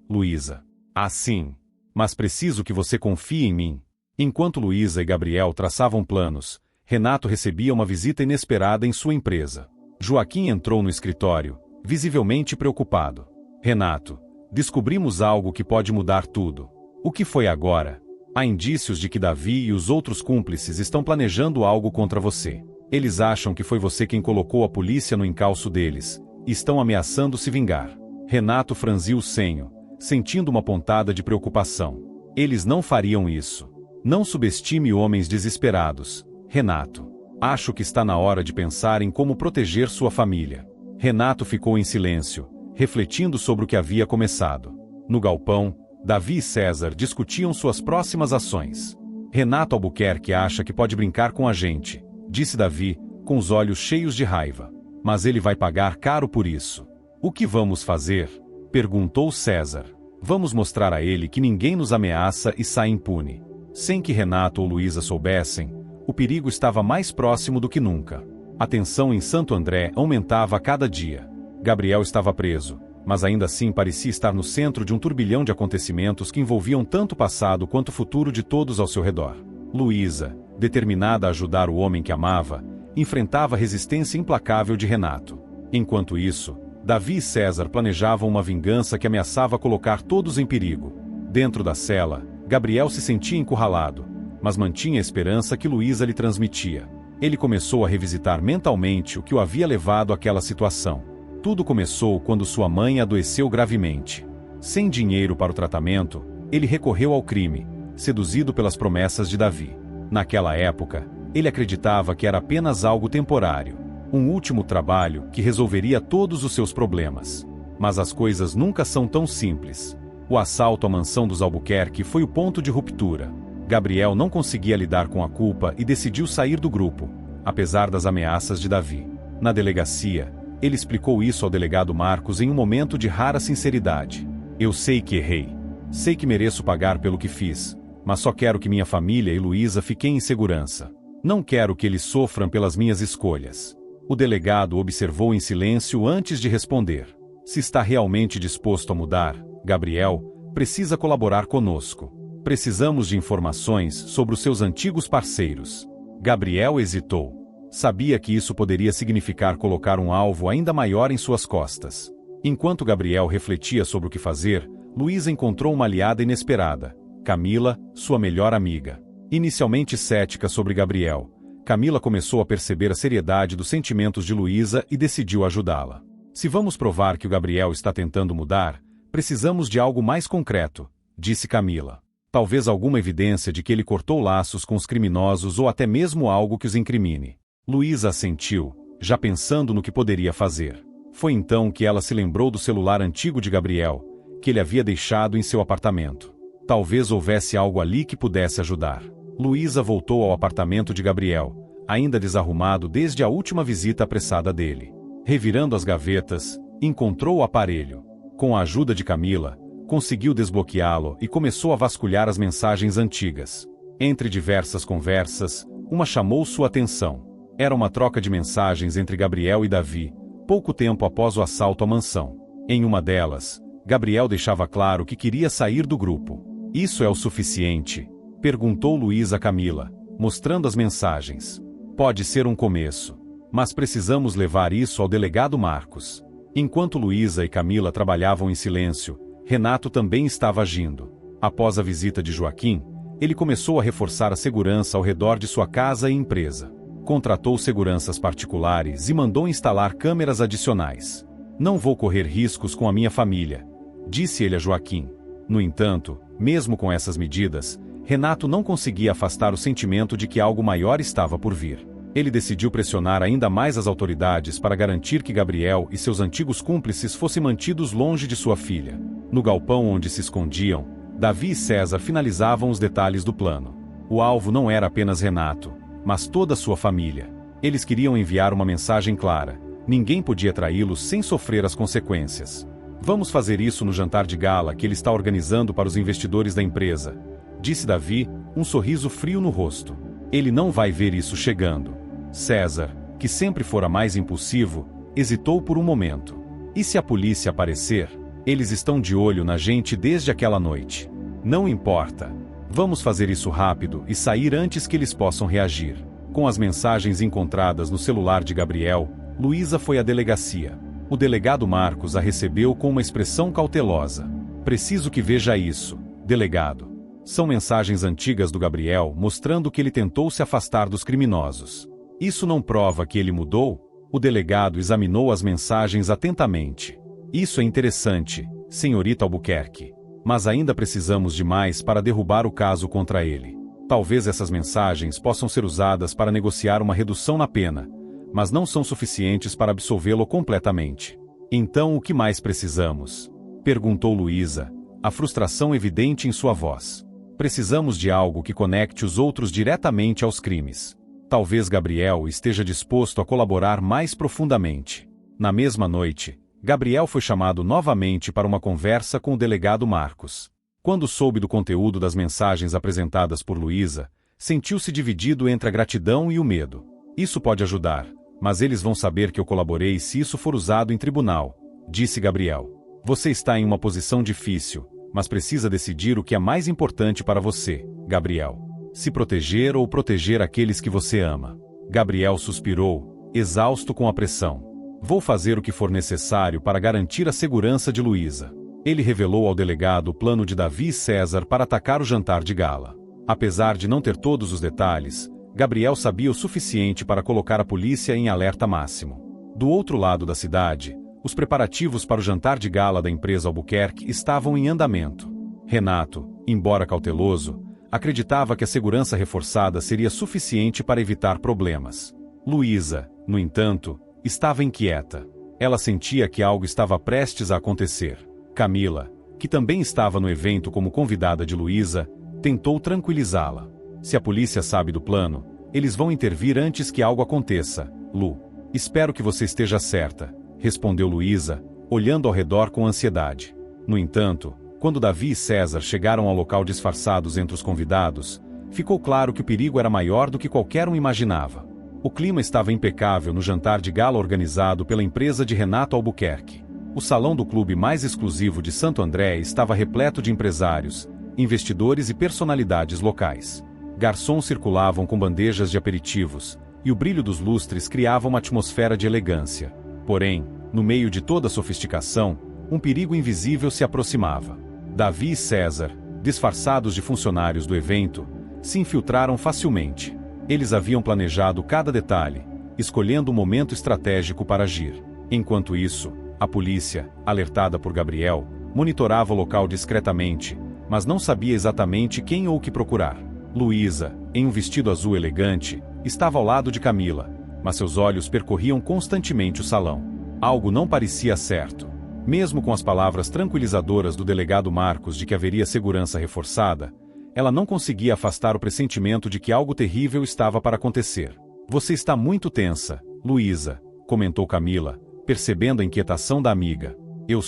Speaker 1: Luísa. Ah, sim. Mas preciso que você confie em mim. Enquanto Luísa e Gabriel traçavam planos, Renato recebia uma visita inesperada em sua empresa. Joaquim entrou no escritório, visivelmente preocupado. Renato, descobrimos algo que pode mudar tudo. O que foi agora? Há indícios de que Davi e os outros cúmplices estão planejando algo contra você. Eles acham que foi você quem colocou a polícia no encalço deles, e estão ameaçando se vingar. Renato franziu o senho, sentindo uma pontada de preocupação. Eles não fariam isso. Não subestime homens desesperados, Renato. Acho que está na hora de pensar em como proteger sua família. Renato ficou em silêncio, refletindo sobre o que havia começado. No galpão, Davi e César discutiam suas próximas ações. Renato Albuquerque acha que pode brincar com a gente, disse Davi, com os olhos cheios de raiva. Mas ele vai pagar caro por isso. O que vamos fazer? Perguntou César. Vamos mostrar a ele que ninguém nos ameaça e sai impune. Sem que Renato ou Luísa soubessem, o perigo estava mais próximo do que nunca. A tensão em Santo André aumentava a cada dia. Gabriel estava preso, mas ainda assim parecia estar no centro de um turbilhão de acontecimentos que envolviam tanto o passado quanto o futuro de todos ao seu redor. Luísa, determinada a ajudar o homem que amava, enfrentava a resistência implacável de Renato. Enquanto isso, Davi e César planejavam uma vingança que ameaçava colocar todos em perigo. Dentro da cela, Gabriel se sentia encurralado, mas mantinha a esperança que Luísa lhe transmitia. Ele começou a revisitar mentalmente o que o havia levado àquela situação. Tudo começou quando sua mãe adoeceu gravemente. Sem dinheiro para o tratamento, ele recorreu ao crime, seduzido pelas promessas de Davi. Naquela época, ele acreditava que era apenas algo temporário, um último trabalho que resolveria todos os seus problemas. Mas as coisas nunca são tão simples. O assalto à mansão dos Albuquerque foi o ponto de ruptura. Gabriel não conseguia lidar com a culpa e decidiu sair do grupo, apesar das ameaças de Davi. Na delegacia, ele explicou isso ao delegado Marcos em um momento de rara sinceridade. Eu sei que errei. Sei que mereço pagar pelo que fiz, mas só quero que minha família e Luísa fiquem em segurança. Não quero que eles sofram pelas minhas escolhas. O delegado observou em silêncio antes de responder. Se está realmente disposto a mudar, Gabriel, precisa colaborar conosco. Precisamos de informações sobre os seus antigos parceiros. Gabriel hesitou. Sabia que isso poderia significar colocar um alvo ainda maior em suas costas. Enquanto Gabriel refletia sobre o que fazer, Luísa encontrou uma aliada inesperada, Camila, sua melhor amiga. Inicialmente cética sobre Gabriel, Camila começou a perceber a seriedade dos sentimentos de Luísa e decidiu ajudá-la. Se vamos provar que o Gabriel está tentando mudar, precisamos de algo mais concreto, disse Camila. Talvez alguma evidência de que ele cortou laços com os criminosos ou até mesmo algo que os incrimine. Luísa assentiu, já pensando no que poderia fazer. Foi então que ela se lembrou do celular antigo de Gabriel, que ele havia deixado em seu apartamento. Talvez houvesse algo ali que pudesse ajudar. Luísa voltou ao apartamento de Gabriel, ainda desarrumado desde a última visita apressada dele. Revirando as gavetas, encontrou o aparelho. Com a ajuda de Camila, conseguiu desbloqueá-lo e começou a vasculhar as mensagens antigas. Entre diversas conversas, uma chamou sua atenção. Era uma troca de mensagens entre Gabriel e Davi, pouco tempo após o assalto à mansão. Em uma delas, Gabriel deixava claro que queria sair do grupo. Isso é o suficiente? Perguntou Luísa a Camila, mostrando as mensagens. Pode ser um começo, mas precisamos levar isso ao delegado Marcos. Enquanto Luísa e Camila trabalhavam em silêncio, Renato também estava agindo. Após a visita de Joaquim, ele começou a reforçar a segurança ao redor de sua casa e empresa. Contratou seguranças particulares e mandou instalar câmeras adicionais. Não vou correr riscos com a minha família, disse ele a Joaquim. No entanto, mesmo com essas medidas, Renato não conseguia afastar o sentimento de que algo maior estava por vir. Ele decidiu pressionar ainda mais as autoridades para garantir que Gabriel e seus antigos cúmplices fossem mantidos longe de sua filha. No galpão onde se escondiam, Davi e César finalizavam os detalhes do plano. O alvo não era apenas Renato, mas toda a sua família. Eles queriam enviar uma mensagem clara. Ninguém podia traí-los sem sofrer as consequências. Vamos fazer isso no jantar de gala que ele está organizando para os investidores da empresa, disse Davi, um sorriso frio no rosto. Ele não vai ver isso chegando. César, que sempre fora mais impulsivo, hesitou por um momento. E se a polícia aparecer? Eles estão de olho na gente desde aquela noite. Não importa. Vamos fazer isso rápido e sair antes que eles possam reagir. Com as mensagens encontradas no celular de Gabriel, Luísa foi à delegacia. O delegado Marcos a recebeu com uma expressão cautelosa. Preciso que veja isso, delegado. São mensagens antigas do Gabriel mostrando que ele tentou se afastar dos criminosos. Isso não prova que ele mudou? O delegado examinou as mensagens atentamente. Isso é interessante, senhorita Albuquerque. Mas ainda precisamos de mais para derrubar o caso contra ele. Talvez essas mensagens possam ser usadas para negociar uma redução na pena, mas não são suficientes para absolvê-lo completamente. Então o que mais precisamos? Perguntou Luísa, a frustração evidente em sua voz. Precisamos de algo que conecte os outros diretamente aos crimes. Talvez Gabriel esteja disposto a colaborar mais profundamente. Na mesma noite, Gabriel foi chamado novamente para uma conversa com o delegado Marcos. Quando soube do conteúdo das mensagens apresentadas por Luísa, sentiu-se dividido entre a gratidão e o medo. Isso pode ajudar, mas eles vão saber que eu colaborei se isso for usado em tribunal, disse Gabriel. Você está em uma posição difícil, mas precisa decidir o que é mais importante para você, Gabriel. Se proteger ou proteger aqueles que você ama. Gabriel suspirou, exausto com a pressão. Vou fazer o que for necessário para garantir a segurança de Luísa. Ele revelou ao delegado o plano de Davi e César para atacar o jantar de gala. Apesar de não ter todos os detalhes, Gabriel sabia o suficiente para colocar a polícia em alerta máximo. Do outro lado da cidade, os preparativos para o jantar de gala da empresa Albuquerque estavam em andamento. Renato, embora cauteloso, acreditava que a segurança reforçada seria suficiente para evitar problemas. Luísa, no entanto, estava inquieta. Ela sentia que algo estava prestes a acontecer. Camila, que também estava no evento como convidada de Luísa, tentou tranquilizá-la. Se a polícia sabe do plano, eles vão intervir antes que algo aconteça. Lu, espero que você esteja certa, respondeu Luísa, olhando ao redor com ansiedade. No entanto, quando Davi e César chegaram ao local disfarçados entre os convidados, ficou claro que o perigo era maior do que qualquer um imaginava. O clima estava impecável no jantar de gala organizado pela empresa de Renato Albuquerque. O salão do clube mais exclusivo de Santo André estava repleto de empresários, investidores e personalidades locais. Garçons circulavam com bandejas de aperitivos, e o brilho dos lustres criava uma atmosfera de elegância. Porém, no meio de toda a sofisticação, um perigo invisível se aproximava. Davi e César, disfarçados de funcionários do evento, se infiltraram facilmente. Eles haviam planejado cada detalhe, escolhendo um momento estratégico para agir. Enquanto isso, a polícia, alertada por Gabriel, monitorava o local discretamente, mas não sabia exatamente quem ou o que procurar. Luísa, em um vestido azul elegante, estava ao lado de Camila, mas seus olhos percorriam constantemente o salão. Algo não parecia certo. Mesmo com as palavras tranquilizadoras do delegado Marcos de que haveria segurança reforçada, ela não conseguia afastar o pressentimento de que algo terrível estava para acontecer. Você está muito tensa, Luísa, comentou Camila, percebendo a inquietação da amiga. Eu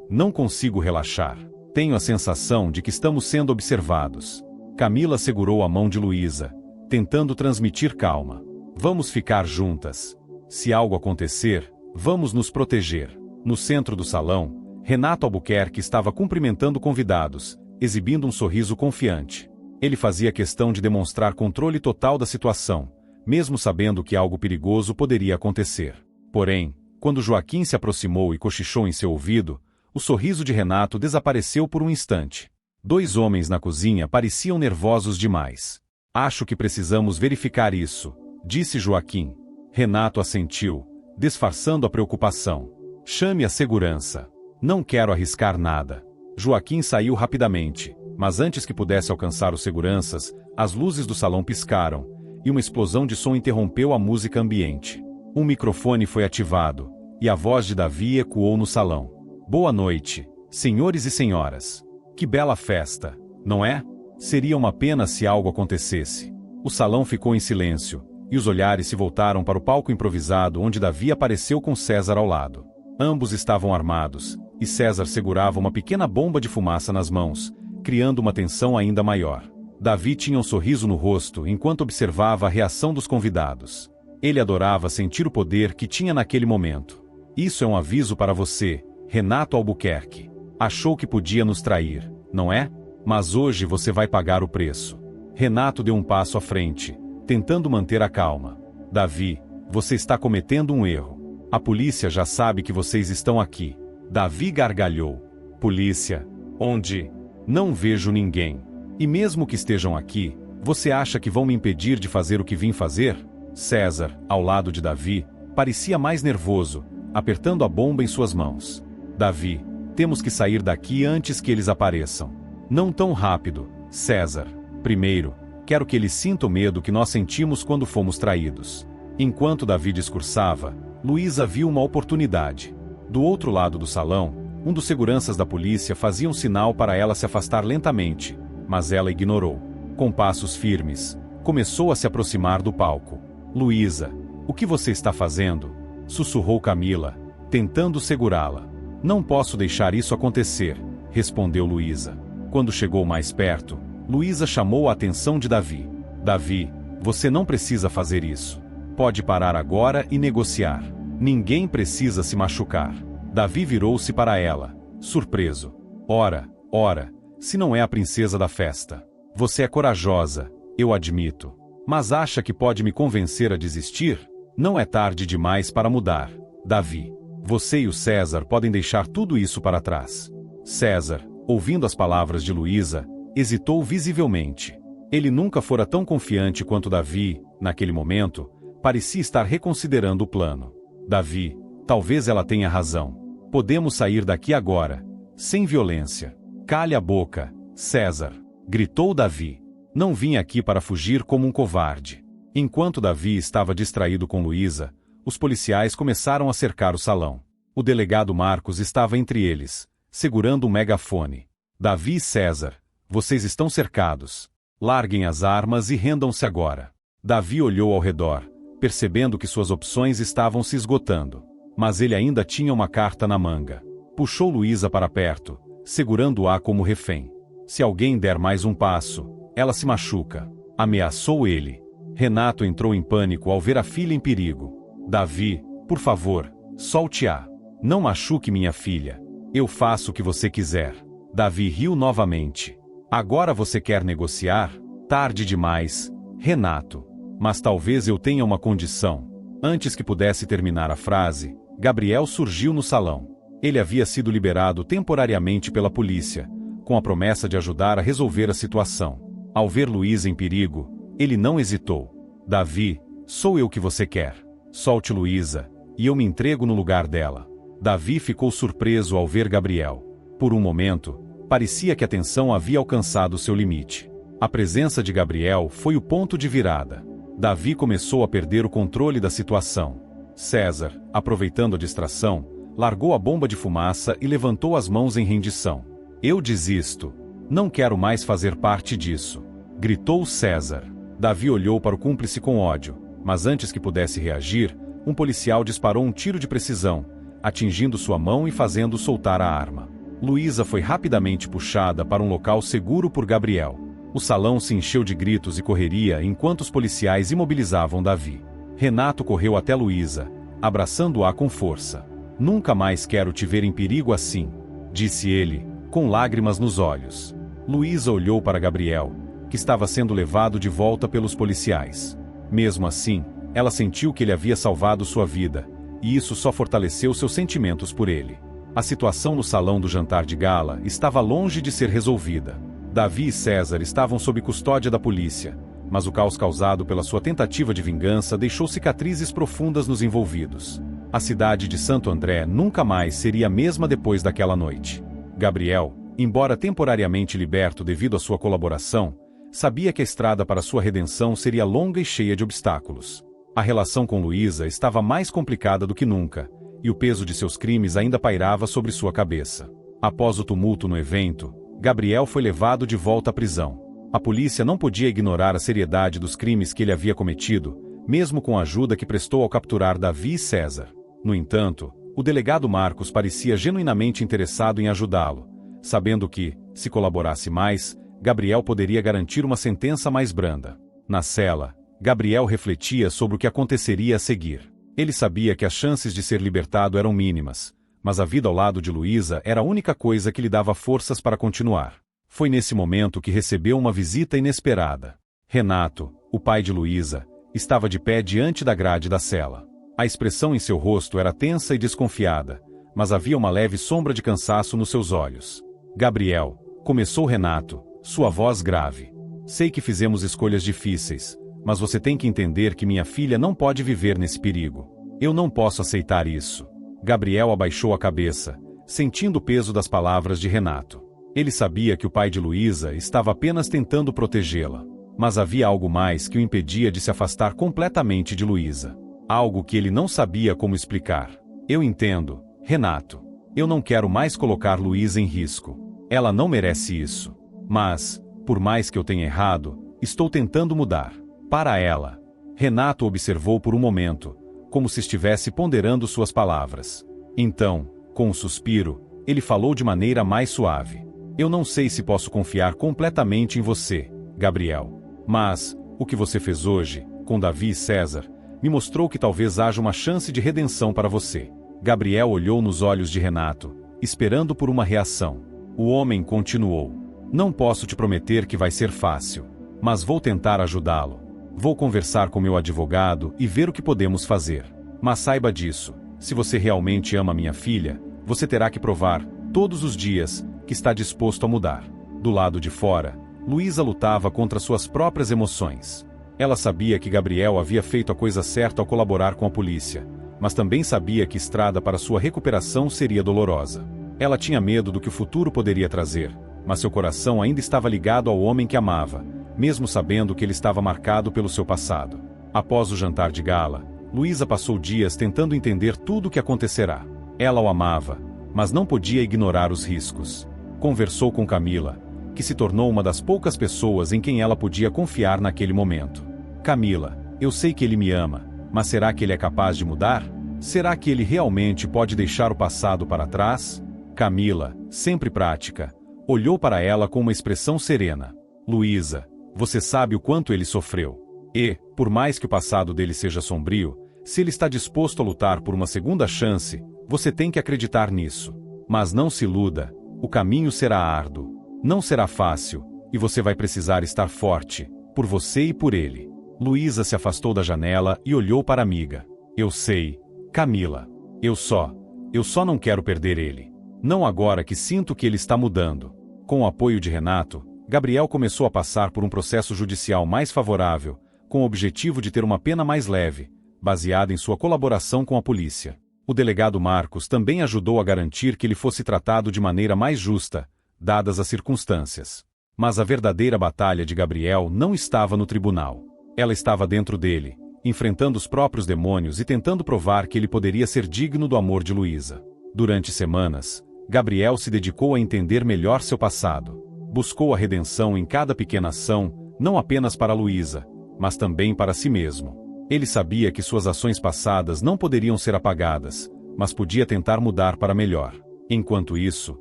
Speaker 1: não consigo relaxar. Tenho a sensação de que estamos sendo observados. Camila segurou a mão de Luísa, tentando transmitir calma. Vamos ficar juntas. Se algo acontecer, vamos nos proteger. No centro do salão, Renato Albuquerque estava cumprimentando convidados, exibindo um sorriso confiante. Ele fazia questão de demonstrar controle total da situação, mesmo sabendo que algo perigoso poderia acontecer. Porém, quando Joaquim se aproximou e cochichou em seu ouvido, o sorriso de Renato desapareceu por um instante. Dois homens na cozinha pareciam nervosos demais. Acho que precisamos verificar isso, disse Joaquim. Renato assentiu, disfarçando a preocupação. Chame a segurança. Não quero arriscar nada. Joaquim saiu rapidamente, mas antes que pudesse alcançar os seguranças, as luzes do salão piscaram, e uma explosão de som interrompeu a música ambiente. Um microfone foi ativado, e a voz de Davi ecoou no salão. Boa noite, senhores e senhoras. Que bela festa, não é? Seria uma pena se algo acontecesse. O salão ficou em silêncio, e os olhares se voltaram para o palco improvisado onde Davi apareceu com César ao lado. Ambos estavam armados, e César segurava uma pequena bomba de fumaça nas mãos, criando uma tensão ainda maior. Davi tinha um sorriso no rosto enquanto observava a reação dos convidados. Ele adorava sentir o poder que tinha naquele momento. Isso é um aviso para você, Renato Albuquerque. Achou que podia nos trair, não é? Mas hoje você vai pagar o preço. Renato deu um passo à frente, tentando manter a calma. Davi, você está cometendo um erro. A polícia já sabe que vocês estão aqui. Davi gargalhou. Polícia? Onde? Não vejo ninguém. E mesmo que estejam aqui, você acha que vão me impedir de fazer o que vim fazer? César, ao lado de Davi, parecia mais nervoso, apertando a bomba em suas mãos. Davi, temos que sair daqui antes que eles apareçam. Não tão rápido, César. Primeiro, quero que eles sintam o medo que nós sentimos quando fomos traídos. Enquanto Davi discursava, Luísa viu uma oportunidade. Do outro lado do salão, um dos seguranças da polícia fazia um sinal para ela se afastar lentamente, mas ela ignorou. Com passos firmes, começou a se aproximar do palco. Luísa, o que você está fazendo? Sussurrou Camila, tentando segurá-la. Não posso deixar isso acontecer, respondeu Luísa. Quando chegou mais perto, Luísa chamou a atenção de Davi. Davi, você não precisa fazer isso. Pode parar agora e negociar. Ninguém precisa se machucar. Davi virou-se para ela, surpreso. Ora, se não é a princesa da festa. Você é corajosa, eu admito. Mas acha que pode me convencer a desistir? Não é tarde demais para mudar, Davi. Você e o César podem deixar tudo isso para trás. César, ouvindo as palavras de Luísa, hesitou visivelmente. Ele nunca fora tão confiante quanto Davi, naquele momento, parecia estar reconsiderando o plano. Davi, talvez ela tenha razão. Podemos sair daqui agora, sem violência. Cale a boca, César, gritou Davi. Não vim aqui para fugir como um covarde. Enquanto Davi estava distraído com Luísa, os policiais começaram a cercar o salão. O delegado Marcos estava entre eles, segurando um megafone. Davi e César, vocês estão cercados. Larguem as armas e rendam-se agora. Davi olhou ao redor, percebendo que suas opções estavam se esgotando. Mas ele ainda tinha uma carta na manga. Puxou Luísa para perto, segurando-a como refém. Se alguém der mais um passo, ela se machuca. Ameaçou ele. Renato entrou em pânico ao ver a filha em perigo. Davi, por favor, solte-a. Não machuque minha filha. Eu faço o que você quiser. Davi riu novamente. Agora você quer negociar? Tarde demais, Renato. Mas talvez eu tenha uma condição. Antes que pudesse terminar a frase, Gabriel surgiu no salão. Ele havia sido liberado temporariamente pela polícia, com a promessa de ajudar a resolver a situação. Ao ver Luísa em perigo, ele não hesitou. Davi, sou eu que você quer. Solte Luísa, e eu me entrego no lugar dela. Davi ficou surpreso ao ver Gabriel. Por um momento, parecia que a tensão havia alcançado seu limite. A presença de Gabriel foi o ponto de virada. Davi começou a perder o controle da situação. César, aproveitando a distração, largou a bomba de fumaça e levantou as mãos em rendição. Eu desisto. Não quero mais fazer parte disso. Gritou César. Davi olhou para o cúmplice com ódio, mas antes que pudesse reagir, um policial disparou um tiro de precisão, atingindo sua mão e fazendo soltar a arma. Luísa foi rapidamente puxada para um local seguro por Gabriel. O salão se encheu de gritos e correria enquanto os policiais imobilizavam Davi. Renato correu até Luísa, abraçando-a com força. Nunca mais quero te ver em perigo assim, disse ele, com lágrimas nos olhos. Luísa olhou para Gabriel, que estava sendo levado de volta pelos policiais. Mesmo assim, ela sentiu que ele havia salvado sua vida, e isso só fortaleceu seus sentimentos por ele. A situação no salão do jantar de gala estava longe de ser resolvida. Davi e César estavam sob custódia da polícia, mas o caos causado pela sua tentativa de vingança deixou cicatrizes profundas nos envolvidos. A cidade de Santo André nunca mais seria a mesma depois daquela noite. Gabriel, embora temporariamente liberto devido à sua colaboração, sabia que a estrada para sua redenção seria longa e cheia de obstáculos. A relação com Luísa estava mais complicada do que nunca, e o peso de seus crimes ainda pairava sobre sua cabeça. Após o tumulto no evento, Gabriel foi levado de volta à prisão. A polícia não podia ignorar a seriedade dos crimes que ele havia cometido, mesmo com a ajuda que prestou ao capturar Davi e César. No entanto, o delegado Marcos parecia genuinamente interessado em ajudá-lo, sabendo que, se colaborasse mais, Gabriel poderia garantir uma sentença mais branda. Na cela, Gabriel refletia sobre o que aconteceria a seguir. Ele sabia que as chances de ser libertado eram mínimas, mas a vida ao lado de Luísa era a única coisa que lhe dava forças para continuar. Foi nesse momento que recebeu uma visita inesperada. Renato, o pai de Luísa, estava de pé diante da grade da cela. A expressão em seu rosto era tensa e desconfiada, mas havia uma leve sombra de cansaço nos seus olhos. Gabriel, começou Renato, sua voz grave. Sei que fizemos escolhas difíceis, mas você tem que entender que minha filha não pode viver nesse perigo. Eu não posso aceitar isso. Gabriel abaixou a cabeça, sentindo o peso das palavras de Renato. Ele sabia que o pai de Luísa estava apenas tentando protegê-la, mas havia algo mais que o impedia de se afastar completamente de Luísa. Algo que ele não sabia como explicar. Eu entendo, Renato. Eu não quero mais colocar Luísa em risco. Ela não merece isso. Mas, por mais que eu tenha errado, estou tentando mudar. Para ela. Renato observou por um momento, como se estivesse ponderando suas palavras. Então, com um suspiro, ele falou de maneira mais suave. Eu não sei se posso confiar completamente em você, Gabriel. Mas, o que você fez hoje, com Davi e César, me mostrou que talvez haja uma chance de redenção para você. Gabriel olhou nos olhos de Renato, esperando por uma reação. O homem continuou. Não posso te prometer que vai ser fácil, mas vou tentar ajudá-lo. Vou conversar com meu advogado e ver o que podemos fazer. Mas saiba disso, se você realmente ama minha filha, você terá que provar, todos os dias, que está disposto a mudar. Do lado de fora, Luísa lutava contra suas próprias emoções. Ela sabia que Gabriel havia feito a coisa certa ao colaborar com a polícia, mas também sabia que a estrada para sua recuperação seria dolorosa. Ela tinha medo do que o futuro poderia trazer, mas seu coração ainda estava ligado ao homem que amava, mesmo sabendo que ele estava marcado pelo seu passado. Após o jantar de gala, Luísa passou dias tentando entender tudo o que acontecerá. Ela o amava, mas não podia ignorar os riscos. Conversou com Camila, que se tornou uma das poucas pessoas em quem ela podia confiar naquele momento. Camila, eu sei que ele me ama, mas será que ele é capaz de mudar? Será que ele realmente pode deixar o passado para trás? Camila, sempre prática, olhou para ela com uma expressão serena. Luísa, você sabe o quanto ele sofreu. E, por mais que o passado dele seja sombrio, se ele está disposto a lutar por uma segunda chance, você tem que acreditar nisso. Mas não se iluda, o caminho será árduo. Não será fácil, e você vai precisar estar forte, por você e por ele. Luísa se afastou da janela e olhou para a amiga. Eu sei, Camila. Eu só não quero perder ele. Não agora que sinto que ele está mudando. Com o apoio de Renato, Gabriel começou a passar por um processo judicial mais favorável, com o objetivo de ter uma pena mais leve, baseada em sua colaboração com a polícia. O delegado Marcos também ajudou a garantir que ele fosse tratado de maneira mais justa, dadas as circunstâncias. Mas a verdadeira batalha de Gabriel não estava no tribunal. Ela estava dentro dele, enfrentando os próprios demônios e tentando provar que ele poderia ser digno do amor de Luísa. Durante semanas, Gabriel se dedicou a entender melhor seu passado. Buscou a redenção em cada pequena ação, não apenas para Luísa, mas também para si mesmo. Ele sabia que suas ações passadas não poderiam ser apagadas, mas podia tentar mudar para melhor. Enquanto isso,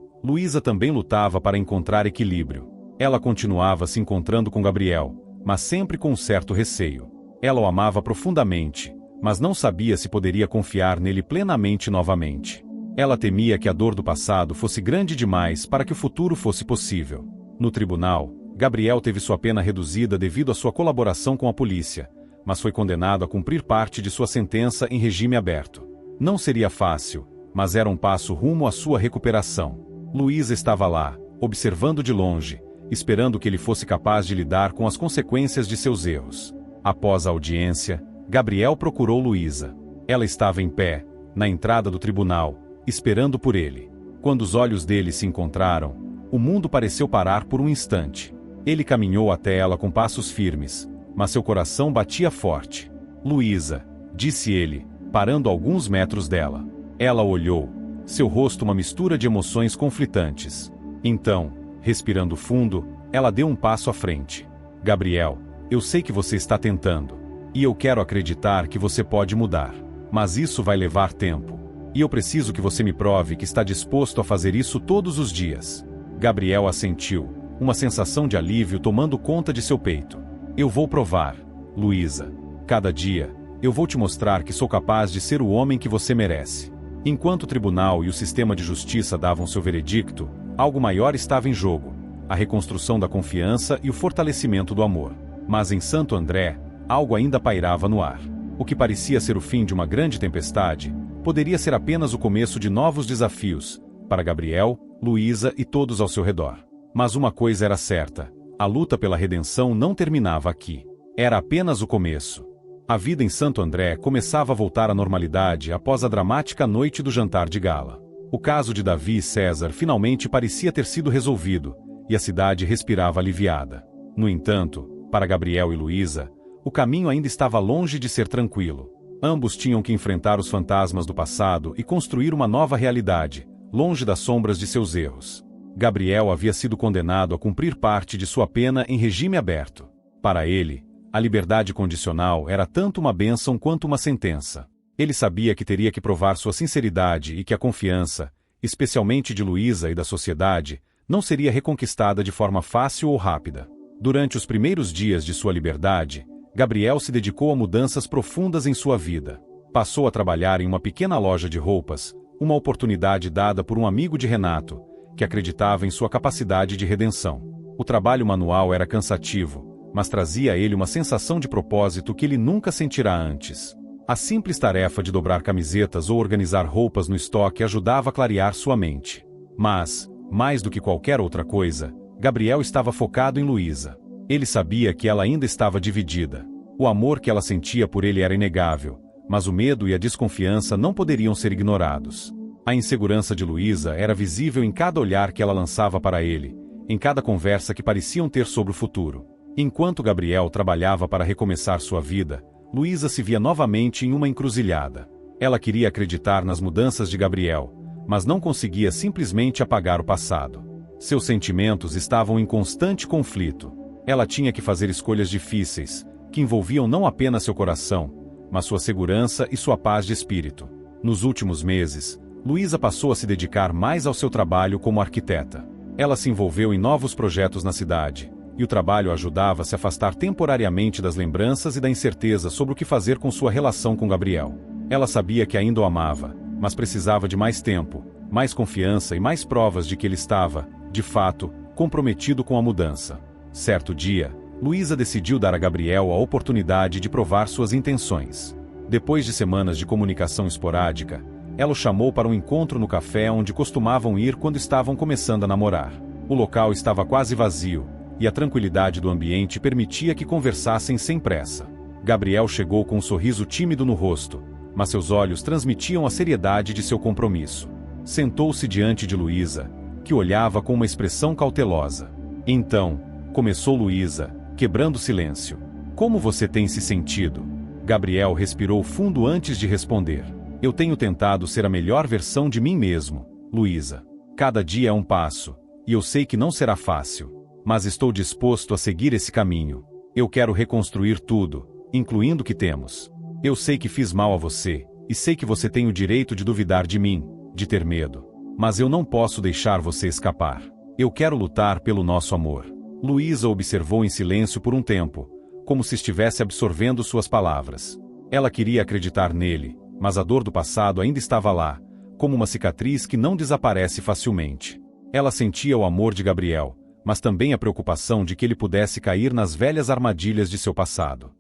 Speaker 1: Luísa também lutava para encontrar equilíbrio. Ela continuava se encontrando com Gabriel, mas sempre com um certo receio. Ela o amava profundamente, mas não sabia se poderia confiar nele plenamente novamente. Ela temia que a dor do passado fosse grande demais para que o futuro fosse possível. No tribunal, Gabriel teve sua pena reduzida devido à sua colaboração com a polícia, mas foi condenado a cumprir parte de sua sentença em regime aberto. Não seria fácil, mas era um passo rumo à sua recuperação. Luísa estava lá, observando de longe, esperando que ele fosse capaz de lidar com as consequências de seus erros. Após a audiência, Gabriel procurou Luísa. Ela estava em pé, na entrada do tribunal, esperando por ele. Quando os olhos dele se encontraram, o mundo pareceu parar por um instante. Ele caminhou até ela com passos firmes, mas seu coração batia forte. Luísa, disse ele, parando a alguns metros dela. Ela olhou, seu rosto uma mistura de emoções conflitantes. Então, respirando fundo, ela deu um passo à frente. Gabriel, eu sei que você está tentando. E eu quero acreditar que você pode mudar. Mas isso vai levar tempo. E eu preciso que você me prove que está disposto a fazer isso todos os dias. Gabriel assentiu, uma sensação de alívio tomando conta de seu peito. Eu vou provar, Luísa. Cada dia, eu vou te mostrar que sou capaz de ser o homem que você merece. Enquanto o tribunal e o sistema de justiça davam seu veredicto, algo maior estava em jogo: a reconstrução da confiança e o fortalecimento do amor. Mas em Santo André, algo ainda pairava no ar. O que parecia ser o fim de uma grande tempestade, poderia ser apenas o começo de novos desafios, para Gabriel, Luísa e todos ao seu redor. Mas uma coisa era certa: a luta pela redenção não terminava aqui. Era apenas o começo. A vida em Santo André começava a voltar à normalidade após a dramática noite do jantar de gala. O caso de Davi e César finalmente parecia ter sido resolvido, e a cidade respirava aliviada. No entanto, para Gabriel e Luísa, o caminho ainda estava longe de ser tranquilo. Ambos tinham que enfrentar os fantasmas do passado e construir uma nova realidade, longe das sombras de seus erros. Gabriel havia sido condenado a cumprir parte de sua pena em regime aberto. Para ele, a liberdade condicional era tanto uma bênção quanto uma sentença. Ele sabia que teria que provar sua sinceridade e que a confiança, especialmente de Luísa e da sociedade, não seria reconquistada de forma fácil ou rápida. Durante os primeiros dias de sua liberdade, Gabriel se dedicou a mudanças profundas em sua vida. Passou a trabalhar em uma pequena loja de roupas, uma oportunidade dada por um amigo de Renato, que acreditava em sua capacidade de redenção. O trabalho manual era cansativo, mas trazia a ele uma sensação de propósito que ele nunca sentirá antes. A simples tarefa de dobrar camisetas ou organizar roupas no estoque ajudava a clarear sua mente. Mas, mais do que qualquer outra coisa, Gabriel estava focado em Luísa. Ele sabia que ela ainda estava dividida. O amor que ela sentia por ele era inegável, mas o medo e a desconfiança não poderiam ser ignorados. A insegurança de Luísa era visível em cada olhar que ela lançava para ele, em cada conversa que pareciam ter sobre o futuro. Enquanto Gabriel trabalhava para recomeçar sua vida, Luísa se via novamente em uma encruzilhada. Ela queria acreditar nas mudanças de Gabriel, mas não conseguia simplesmente apagar o passado. Seus sentimentos estavam em constante conflito. Ela tinha que fazer escolhas difíceis, que envolviam não apenas seu coração, mas sua segurança e sua paz de espírito. Nos últimos meses, Luísa passou a se dedicar mais ao seu trabalho como arquiteta. Ela se envolveu em novos projetos na cidade, e o trabalho ajudava a se afastar temporariamente das lembranças e da incerteza sobre o que fazer com sua relação com Gabriel. Ela sabia que ainda o amava, mas precisava de mais tempo, mais confiança e mais provas de que ele estava, de fato, comprometido com a mudança. Certo dia, Luísa decidiu dar a Gabriel a oportunidade de provar suas intenções. Depois de semanas de comunicação esporádica, ela o chamou para um encontro no café onde costumavam ir quando estavam começando a namorar. O local estava quase vazio, e a tranquilidade do ambiente permitia que conversassem sem pressa. Gabriel chegou com um sorriso tímido no rosto, mas seus olhos transmitiam a seriedade de seu compromisso. Sentou-se diante de Luísa, que olhava com uma expressão cautelosa. Então, começou Luísa, quebrando o silêncio. Como você tem se sentido? Gabriel respirou fundo antes de responder. Eu tenho tentado ser a melhor versão de mim mesmo, Luísa. Cada dia é um passo, e eu sei que não será fácil. Mas estou disposto a seguir esse caminho. Eu quero reconstruir tudo, incluindo o que temos. Eu sei que fiz mal a você, e sei que você tem o direito de duvidar de mim, de ter medo. Mas eu não posso deixar você escapar. Eu quero lutar pelo nosso amor. Luísa observou em silêncio por um tempo, como se estivesse absorvendo suas palavras. Ela queria acreditar nele, mas a dor do passado ainda estava lá, como uma cicatriz que não desaparece facilmente. Ela sentia o amor de Gabriel, mas também a preocupação de que ele pudesse cair nas velhas armadilhas de seu passado.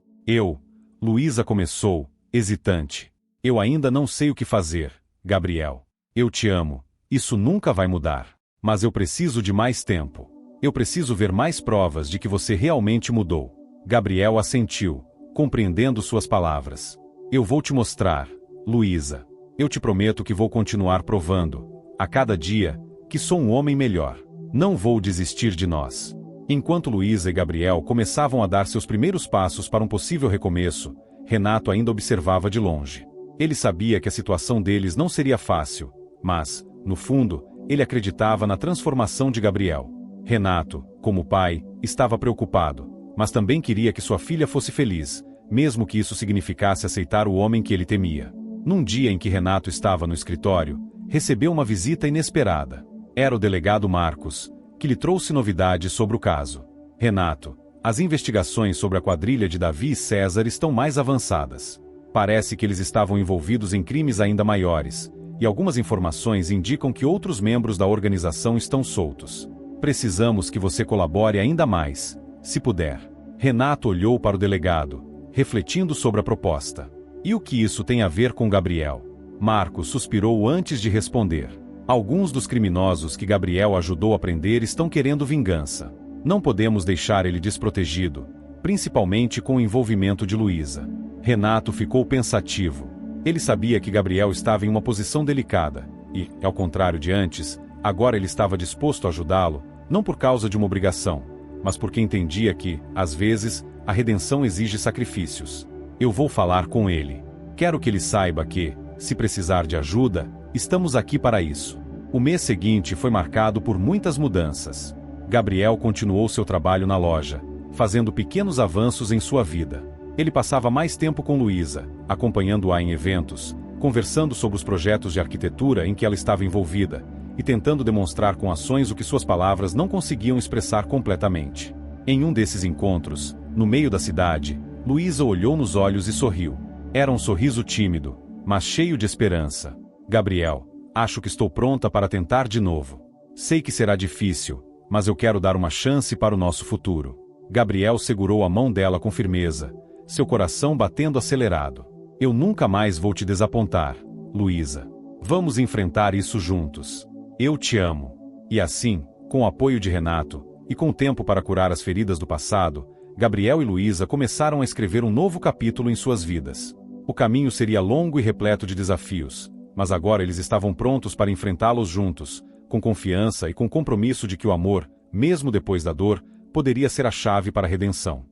Speaker 1: Luísa começou, hesitante. Eu ainda não sei o que fazer, Gabriel. Eu te amo, isso nunca vai mudar. Mas eu preciso de mais tempo. Eu preciso ver mais provas de que você realmente mudou. Gabriel assentiu, compreendendo suas palavras. Eu vou te mostrar, Luísa. Eu te prometo que vou continuar provando, a cada dia, que sou um homem melhor. Não vou desistir de nós. Enquanto Luísa e Gabriel começavam a dar seus primeiros passos para um possível recomeço, Renato ainda observava de longe. Ele sabia que a situação deles não seria fácil, mas, no fundo, ele acreditava na transformação de Gabriel. Renato, como pai, estava preocupado, mas também queria que sua filha fosse feliz, mesmo que isso significasse aceitar o homem que ele temia. Num dia em que Renato estava no escritório, recebeu uma visita inesperada. Era o delegado Marcos, que lhe trouxe novidades sobre o caso. Renato, as investigações sobre a quadrilha de Davi e César estão mais avançadas. Parece que eles estavam envolvidos em crimes ainda maiores, e algumas informações indicam que outros membros da organização estão soltos. Precisamos que você colabore ainda mais, se puder. Renato olhou para o delegado, refletindo sobre a proposta. E o que isso tem a ver com Gabriel? Marcos suspirou antes de responder. Alguns dos criminosos que Gabriel ajudou a prender estão querendo vingança. Não podemos deixar ele desprotegido, principalmente com o envolvimento de Luísa. Renato ficou pensativo. Ele sabia que Gabriel estava em uma posição delicada, e, ao contrário de antes, agora ele estava disposto a ajudá-lo, não por causa de uma obrigação, mas porque entendia que, às vezes, a redenção exige sacrifícios. Eu vou falar com ele. Quero que ele saiba que, se precisar de ajuda, estamos aqui para isso. O mês seguinte foi marcado por muitas mudanças. Gabriel continuou seu trabalho na loja, fazendo pequenos avanços em sua vida. Ele passava mais tempo com Luísa, acompanhando-a em eventos, conversando sobre os projetos de arquitetura em que ela estava envolvida, e tentando demonstrar com ações o que suas palavras não conseguiam expressar completamente. Em um desses encontros, no meio da cidade, Luísa olhou nos olhos e sorriu. Era um sorriso tímido, mas cheio de esperança. Gabriel, acho que estou pronta para tentar de novo. Sei que será difícil, mas eu quero dar uma chance para o nosso futuro. Gabriel segurou a mão dela com firmeza, seu coração batendo acelerado. Eu nunca mais vou te desapontar, Luísa. Vamos enfrentar isso juntos. Eu te amo. E assim, com o apoio de Renato, e com tempo para curar as feridas do passado, Gabriel e Luísa começaram a escrever um novo capítulo em suas vidas. O caminho seria longo e repleto de desafios, mas agora eles estavam prontos para enfrentá-los juntos, com confiança e com compromisso de que o amor, mesmo depois da dor, poderia ser a chave para a redenção.